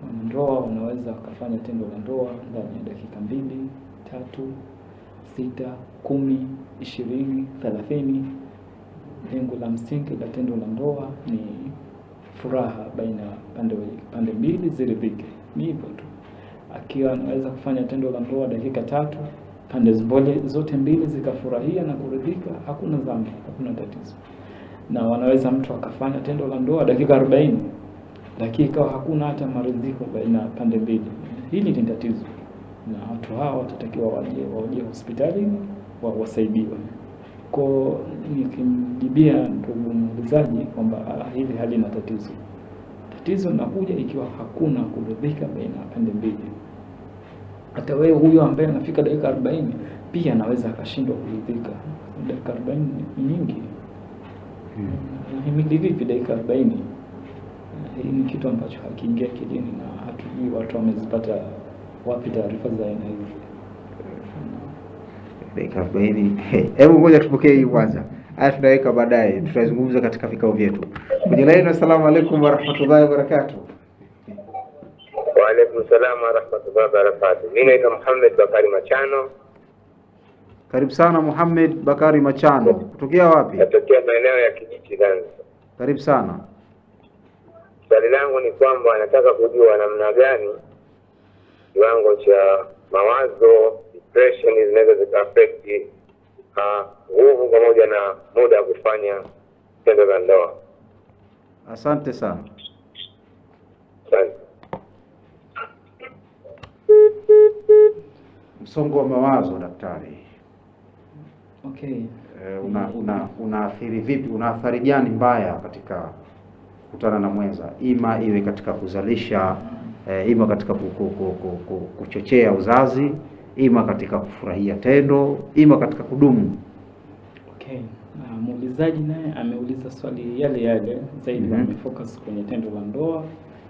Wanandoa wanaweza wakafanya tendo la ndoa ndani ya dakika 2, 3, 6, 10, 20, 30. Lengo la msingi la tendo la ndoa ni furaha baina ya pande mbili ziridhike. Ni hivyo tu. Akiwa anaweza kufanya tendo la ndoa dakika 3, pande zote mbili zikafurahia na kuridhika, hakuna dhambi, hakuna tatizo. Na wanaweza mtu akafanya tendo la ndoa dakika 40, lakini ikawa hakuna hata maridhiko baina ya pande mbili. Hili ni tatizo, na watu hao watatakiwa waje hospitalini wasaidiwe. Kwa nikimjibia ndugu muulizaji kwamba hili halina tatizo. Tatizo linakuja ikiwa hakuna kuridhika baina ya pande mbili. Hata wewe huyo ambaye anafika dakika 40 pia anaweza akashindwa kuridhika. Dakika 40 ni nyingi. Himili vipi dakika 40? Hii ni kitu ambacho hakiingia akilini na hatujui watu wamezipata wapi taarifa za aina hizi. Dakika 40. Hebu ngoja tupokee hii kwanza. Haya tunaweka baadaye, tutazungumza katika vikao vyetu. Kwenye line, assalamu alaykum wa rahmatullahi wa barakatuh. Wa alaykum salaam wa rahmatullahi wa barakatuh. Mimi naitwa Muhammad Bakari Machano. Karibu sana Muhammad Bakari Machano. Kutokea wapi? Natokea maeneo ya Kijiji Zanzibar. Karibu sana. Swali langu ni kwamba nataka kujua namna gani kiwango cha mawazo, depression zinaweza zika-affect nguvu pamoja na muda wa kufanya tendo la ndoa. Asante sana. Asante. Msongo wa mawazo daktari. Okay. Unaathiri vipi? Una athari gani mbaya katika kukutana na mwenza? Ima iwe katika kuzalisha, ima katika kuchochea uzazi, ima katika kufurahia tendo, ima katika kudumu. Okay. Muulizaji naye ameuliza swali yale zaidi, amefocus kwenye tendo la ndoa,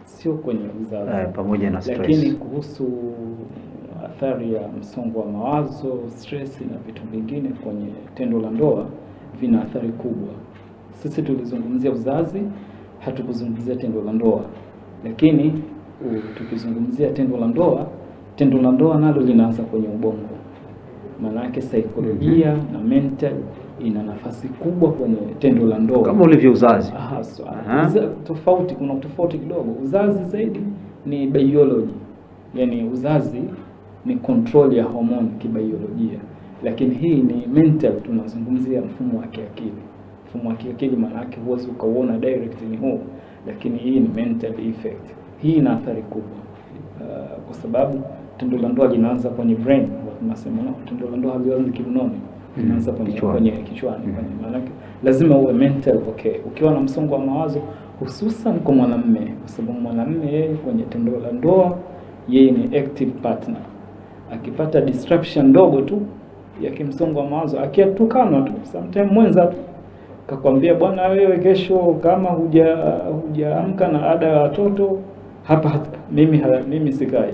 sio kwenye uzazi. Pamoja na stress. Lakini kuhusu athari ya msongo wa mawazo, stress na vitu vingine kwenye tendo la ndoa, vina athari kubwa. Sisi tulizungumzia uzazi, hatukuzungumzia tendo la ndoa. Lakini tukizungumzia tendo la ndoa nalo linaanza kwenye ubongo. Maana yake saikolojia na mental ina nafasi kubwa kwenye tendo la ndoa. Kama ulivyo uzazi. Tofauti, kuna tofauti kidogo. Uzazi zaidi ni biology. Yaani uzazi ni control ya hormone kibiolojia. Lakini hii ni mental, tunazungumzia mfumo wa kiakili. Mfumo wa kiakili maana yake huwezi ukauona direct ni huo, lakini hii ni mental effect. Hii ina athari kubwa. Kwa sababu tendo la ndoa linaanza kwenye brain. Tunasema tendo la ndoa halianzi kiunoni. Linaanza kwenye kichwani. Maana yake lazima uwe mental okay. Ukiwa na msongo wa mawazo, hususan kwa mwanamume, kwa sababu mwanamume yeye kwenye tendo la ndoa yeye ni active partner. Akipata disruption ndogo tu ya kimsongo wa mawazo, akiatukana tu, sometimes mwenza tu kakwambia, bwana wewe kesho kama hujaamka na ada ya watoto hapa mimi sikai,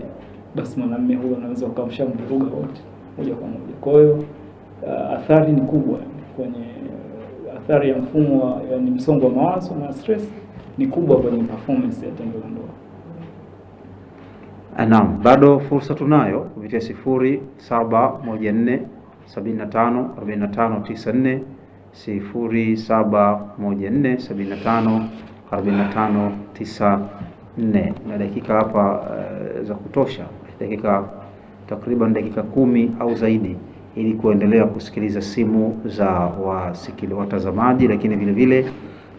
basi mwanamume huyo anaweza kumshamburuga wote moja kwa moja. Kwa hiyo athari ni kubwa kwenye athari ya mfumo yani msongo wa mawazo na stress ni kubwa kwenye performance ya tendo la ndoa. Naam, bado fursa tunayo kupitia 0714 75 45 94 0714 75 45 94 na dakika hapa za kutosha, takriban dakika 10 au zaidi, ili kuendelea kusikiliza simu za watazamaji, lakini vile vile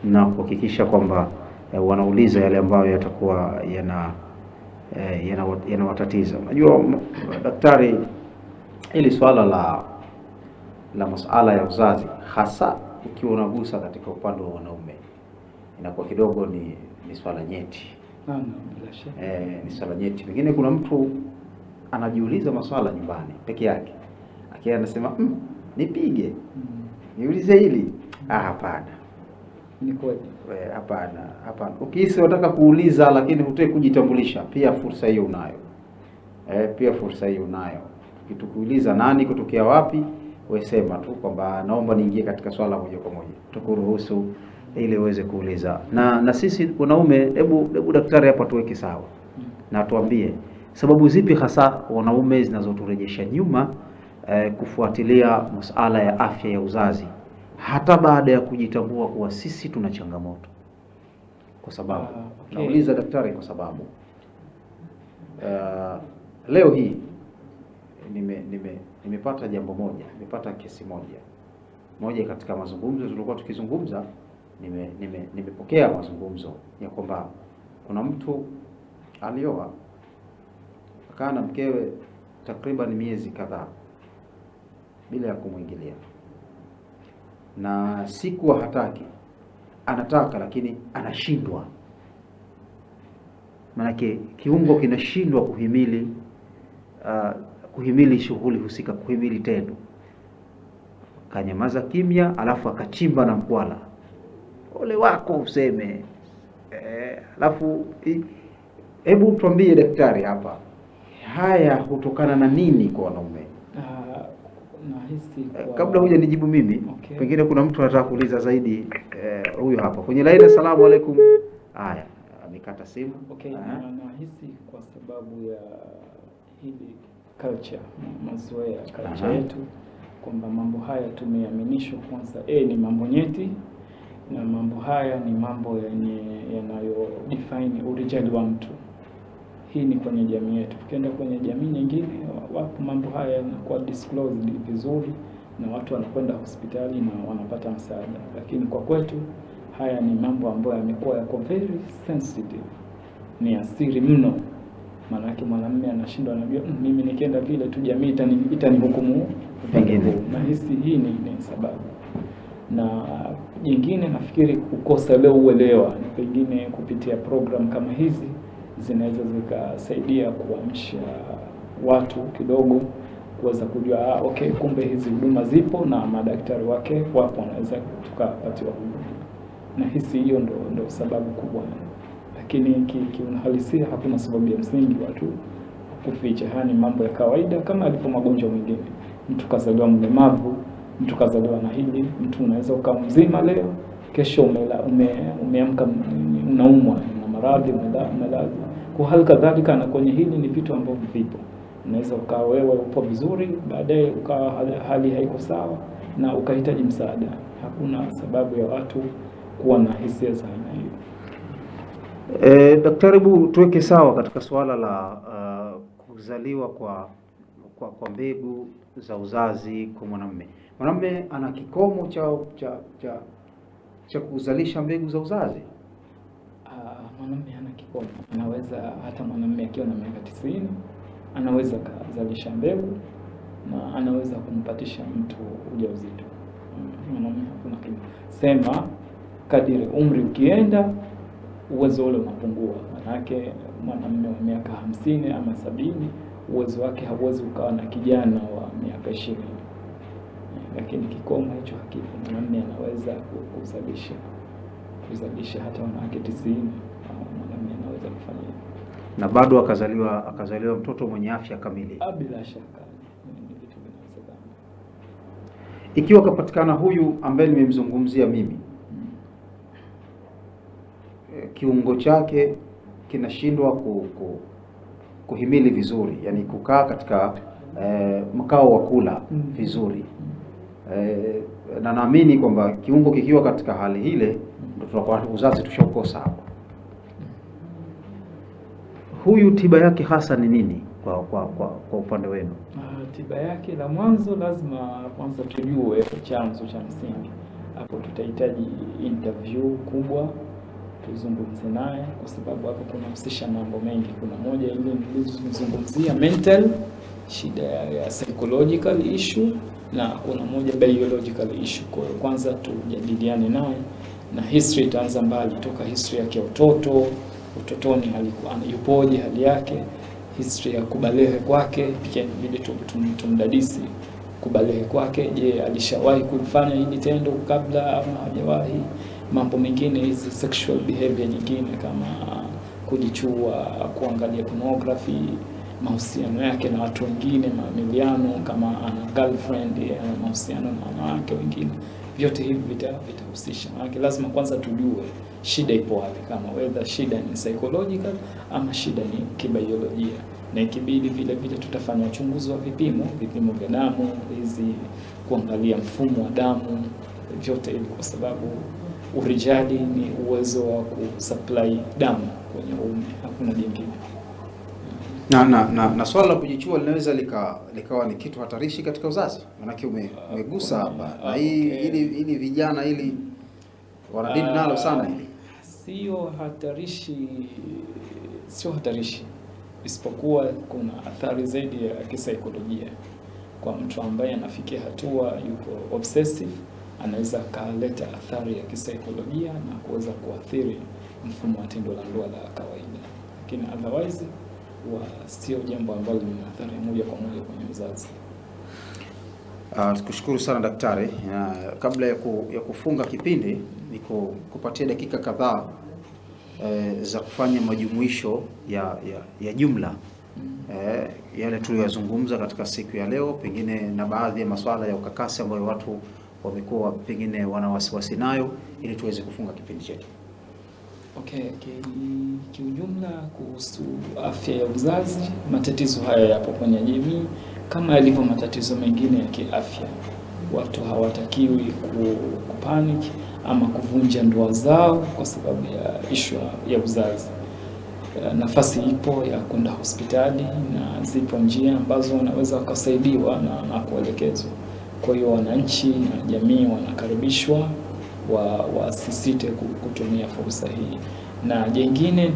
na kuhakikisha kwamba wanauliza yale ambayo yatakuwa yanawatatiza. Unajua daktari, ili swala la masuala ya uzazi, hasa ukiwa unagusa katika upande wa wanaume, inakuwa kidogo ni swala nyeti. Bila shaka. Ni swala nyeti. Pengine kuna mtu anajiuliza maswala nyumbani peke yake, akiwa anasema nipige niulize hili. Hapana. Ni kweli. Hapana. Ukihisi unataka kuuliza lakini hutaki kujitambulisha, pia fursa hiyo unayo. Ukitukuuliza nani kutokea wapi, wewe sema tu kwamba naomba niingie katika swala moja kwa moja. Tukuruhusu ili uweze kuuliza. Na sisi wanaume, hebu daktari hapa tuweke sawa. Na tuambie sababu zipi hasa wanaume zinazoturejesha nyuma kufuatilia masuala ya afya ya uzazi hata baada ya kujitambua kuwa sisi tuna changamoto. Kwa sababu okay. Nauliza daktari kwa sababu leo hii nimepata jambo moja, nimepata kesi moja katika mazungumzo tulikuwa tukizungumza. Nimepokea mazungumzo ya kwamba kuna mtu alioa akaa na mkewe takriban miezi kadhaa bila ya kumwingilia, na sikuwa hataki, anataka lakini anashindwa. Manake kiungo kinashindwa kuhimili shughuli husika, kuhimili tendo. Kanyamaza kimya, alafu akachimba na mkwala. Ole wako useme. Alafu hebu tuambie daktari hapa, haya hutokana na nini kwa wanaume? Nahisi Kabla huja nijibu mimi, okay. Pengine kuna mtu anataka kuuliza zaidi. Huyu hapa kwenye line. Asalamu alaykum. Haya, amekata simu. Okay, nahisi kwa sababu ya hili culture, mazoea culture yetu, kwamba mambo haya tumeaminishwa kwanza ni mambo nyeti, na mambo haya ni mambo yanayo define urijali wa mtu. Hii ni kwenye jamii yetu. Tukienda kwenye jamii nyingine, wapo mambo haya yanakuwa disclosed vizuri na watu wanakwenda hospitali na wanapata msaada, lakini kwa kwetu haya ni mambo ambayo yamekuwa yako very sensitive, ni asiri mno. Maana yake mwanamume anashindwa, anajua mimi nikienda vile tu jamii itanihukumu pengine. Na hii ni sababu. Na jingine nafikiri kukosa leo uelewa, pengine kupitia program kama hizi zinaweza zikasaidia kuamsha watu kidogo kuweza kujua okay, kumbe hizi huduma zipo na madaktari wake wapo, wanaweza tukapatiwa huduma. Na hiyo ndo sababu kubwa. Lakini kiuhalisia hakuna sababu ya msingi watu kuficha. Haya ni mambo ya kawaida kama alipo magonjwa mengine. Mtu kazaliwa mlemavu, mtu kazaliwa na hili, mtu unaweza ukawa mzima leo, kesho umeamka unaumwa na maradhi umelazwa. Kwa hali kadhalika na kwenye hili ni vitu ambavyo vipo. Unaweza ukawa wewe upo vizuri, baadaye ukawa hali haiko sawa na ukahitaji msaada. Hakuna sababu ya watu kuwa na hisia za aina hiyo. Daktari, hebu tuweke sawa katika suala la kuzaliwa kwa mbegu za uzazi kwa mwanamume. Mwanamume ana kikomo cha kuzalisha mbegu za uzazi? Mwanamume hana kikomo. Anaweza, hata mwanamume akiwa na miaka 90 anaweza kuzalisha mbegu na anaweza kumpatisha mtu ujauzito. Mwanamume hakuna kikomo. Sema kadiri umri ukienda uwezo ule unapungua. Manake mwanamume wa miaka 50 ama 70 uwezo wake hauwezi ukawa na kijana wa miaka 20. Lakini kikomo hicho hakipo. Mwanamume anaweza kuzalisha hata wanawake 90, mwanamume anaweza kufanya hivyo. Na bado akazaliwa mtoto mwenye afya kamili. Bila shaka ni vitu vinawezekana. Ikiwa kapatikana huyu ambaye nimemzungumzia mimi, kiungo chake kinashindwa kuhimili vizuri, yani kukaa katika mkao wa kula vizuri, na naamini kwamba kiungo kikiwa katika hali ile ndio tutakuwa uzazi tushaukosa hapo. Huyu tiba yake hasa ni nini kwa upande wenu? Tiba yake, la mwanzo lazima kwanza tujue chanzo cha msingi. Hapo tutahitaji interview kubwa tuzungumze naye, kwa sababu hapo kunahusisha mambo mengi. Kuna moja ile nilizungumzia mental, shida ya psychological issue, na kuna moja biological issue. Kwa hiyo kwanza tujadiliane naye, na history itaanza mbali, toka history yake ya utotoni alikuwa yupoje, hali yake, history ya kubalehe kwake, pia inabidi tumdadisi kubalehe kwake. Je, alishawahi kufanya hili tendo kabla ama hajawahi? Mambo mengine hizi sexual behavior nyingine kama kujichua, kuangalia pornography, mahusiano yake na watu wengine, mamiliano, kama ana girlfriend, ana mahusiano na wanawake wengine, vyote hivi vitahusisha. Maana lazima kwanza tujue shida ipo wapi, kama whether shida ni psychological ama shida ni kibiolojia. Na ikibidi vile tutafanya uchunguzi wa vipimo vya damu hizi, kuangalia mfumo wa damu, vyote hivi, kwa sababu urijali ni uwezo wa kusupply damu kwenye uume, hakuna jingine. Na swala la kujichua linaweza likawa ni kitu hatarishi katika uzazi, manake umegusa hapa na ili vijana ili wanadini nalo sana hili. Sio hatarishi, isipokuwa kuna athari zaidi ya kisaikolojia kwa mtu ambaye anafikia hatua yuko obsessive, anaweza kaleta athari ya kisaikolojia na kuweza kuathiri mfumo wa tendo la ndoa la kawaida, lakini otherwise sio jambo ambalo lina athari moja kwa moja kwenye uzazi. Tukushukuru sana daktari. Kabla ya kufunga kipindi, niko kupatia dakika kadhaa za kufanya majumuisho ya jumla yale tuliyozungumza katika siku ya leo, pengine na baadhi ya masuala ya ukakasi ambayo watu wamekuwa pengine wana wasiwasi nayo, ili tuweze kufunga kipindi chetu. Kiujumla kuhusu afya ya uzazi, matatizo haya yapo kwenye jamii kama yalivyo matatizo mengine ya kiafya. Watu hawatakiwi kupanic ama kuvunja ndoa zao kwa sababu ya issue ya uzazi. Nafasi ipo ya kwenda hospitali na zipo njia ambazo wanaweza wakasaidiwa na kuelekezwa. Kwa hiyo wananchi na jamii wanakaribishwa wasisite kutumia fursa hii. Na jingine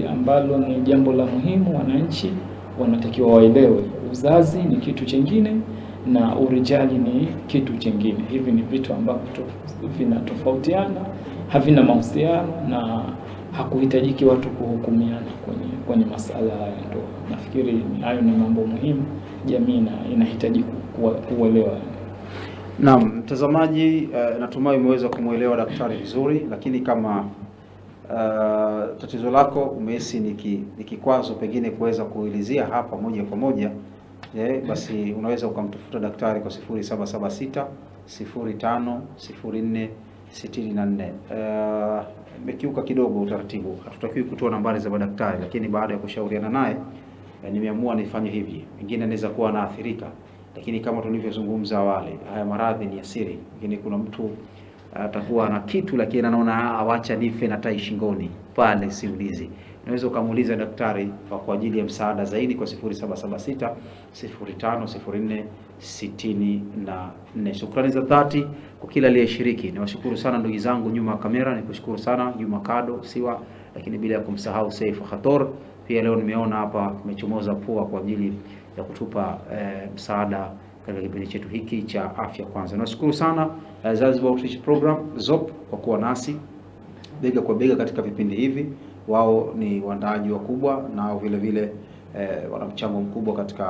ambalo ni jambo la muhimu, wananchi wanatakiwa waelewe uzazi ni kitu chengine na urijali ni kitu chengine. Hivi ni vitu ambavyo vinatofautiana, havina mahusiano na hakuhitajiki watu kuhukumiana kwenye masala haya ndoa. Nafikiri hayo ni mambo muhimu, jamii inahitaji kuelewa. Naam, mtazamaji, natumai umeweza kumuelewa daktari vizuri, lakini kama tatizo lako umehisi ni kikwazo pengine kuweza kuelezea hapa moja kwa moja, basi unaweza ukamtafuta daktari kwa 0776 05 04 64. Mekiuka kidogo utaratibu, hatutakiwi kutoa nambari za madaktari, lakini baada ya kushauriana naye nimeamua nifanye hivi. Wengine anaweza kuwa anaathirika, lakini kama tulivyozungumza awali, haya maradhi ni asiri. Lakini kuna mtu atakuwa na kitu lakini anaona awacha nife na tai shingoni, pale siulizi. Unaweza ukamuuliza daktari kwa ajili ya msaada zaidi kwa 0776 05 04 64. Shukrani za dhati kwa kila aliyeshiriki. Niwashukuru sana ndugu zangu nyuma ya kamera, nikushukuru sana Juma Kado Siwa, lakini bila kumsahau Saif Khator. Pia leo nimeona hapa tumechomoza pua kwa ajili ya kutupa msaada katika kipindi chetu hiki cha Afya Kwanza. Nashukuru sana Zanzibar Outreach Program ZOP kwa kuwa nasi bega kwa bega katika vipindi hivi. Wao ni waandaaji wakubwa na vile vile wana mchango mkubwa katika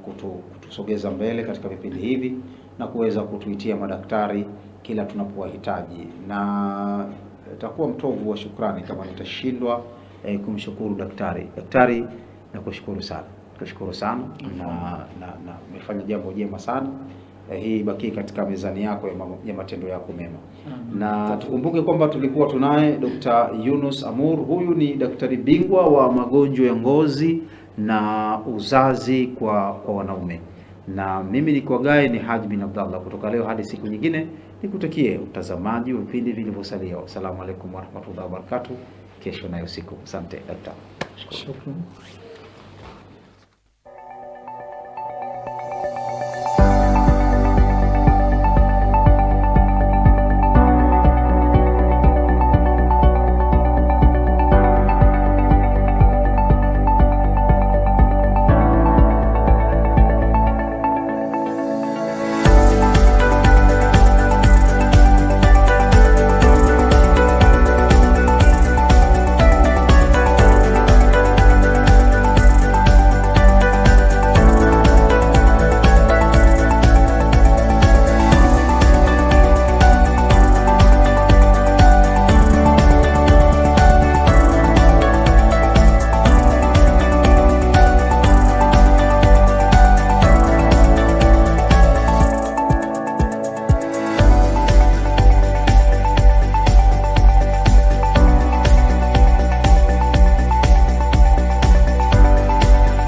kutusogeza mbele katika vipindi hivi na kuweza kutuitia madaktari kila tunapowahitaji, na itakuwa mtovu wa shukrani kama nitashindwa kumshukuru daktari. Daktari, nakushukuru sana. Kushukuru sana na umefanya jambo jema sana. Hii baki katika mezani yako ya matendo yako mema. Na tukumbuke kwamba tulikuwa tunaye Dr. Yunus Amur. Huyu ni daktari bingwa wa magonjwa ya ngozi na uzazi kwa wanaume. Na mimi ni Kwagaye ni Haji bin Abdallah. Kutoka leo hadi siku nyingine, nikutakie utazamaji wa vipindi vilivyosalia. Asalamu alaykum wa rahmatullahi wa barakatuh. Kesho nayo siku. Asante daktari. Shukrani.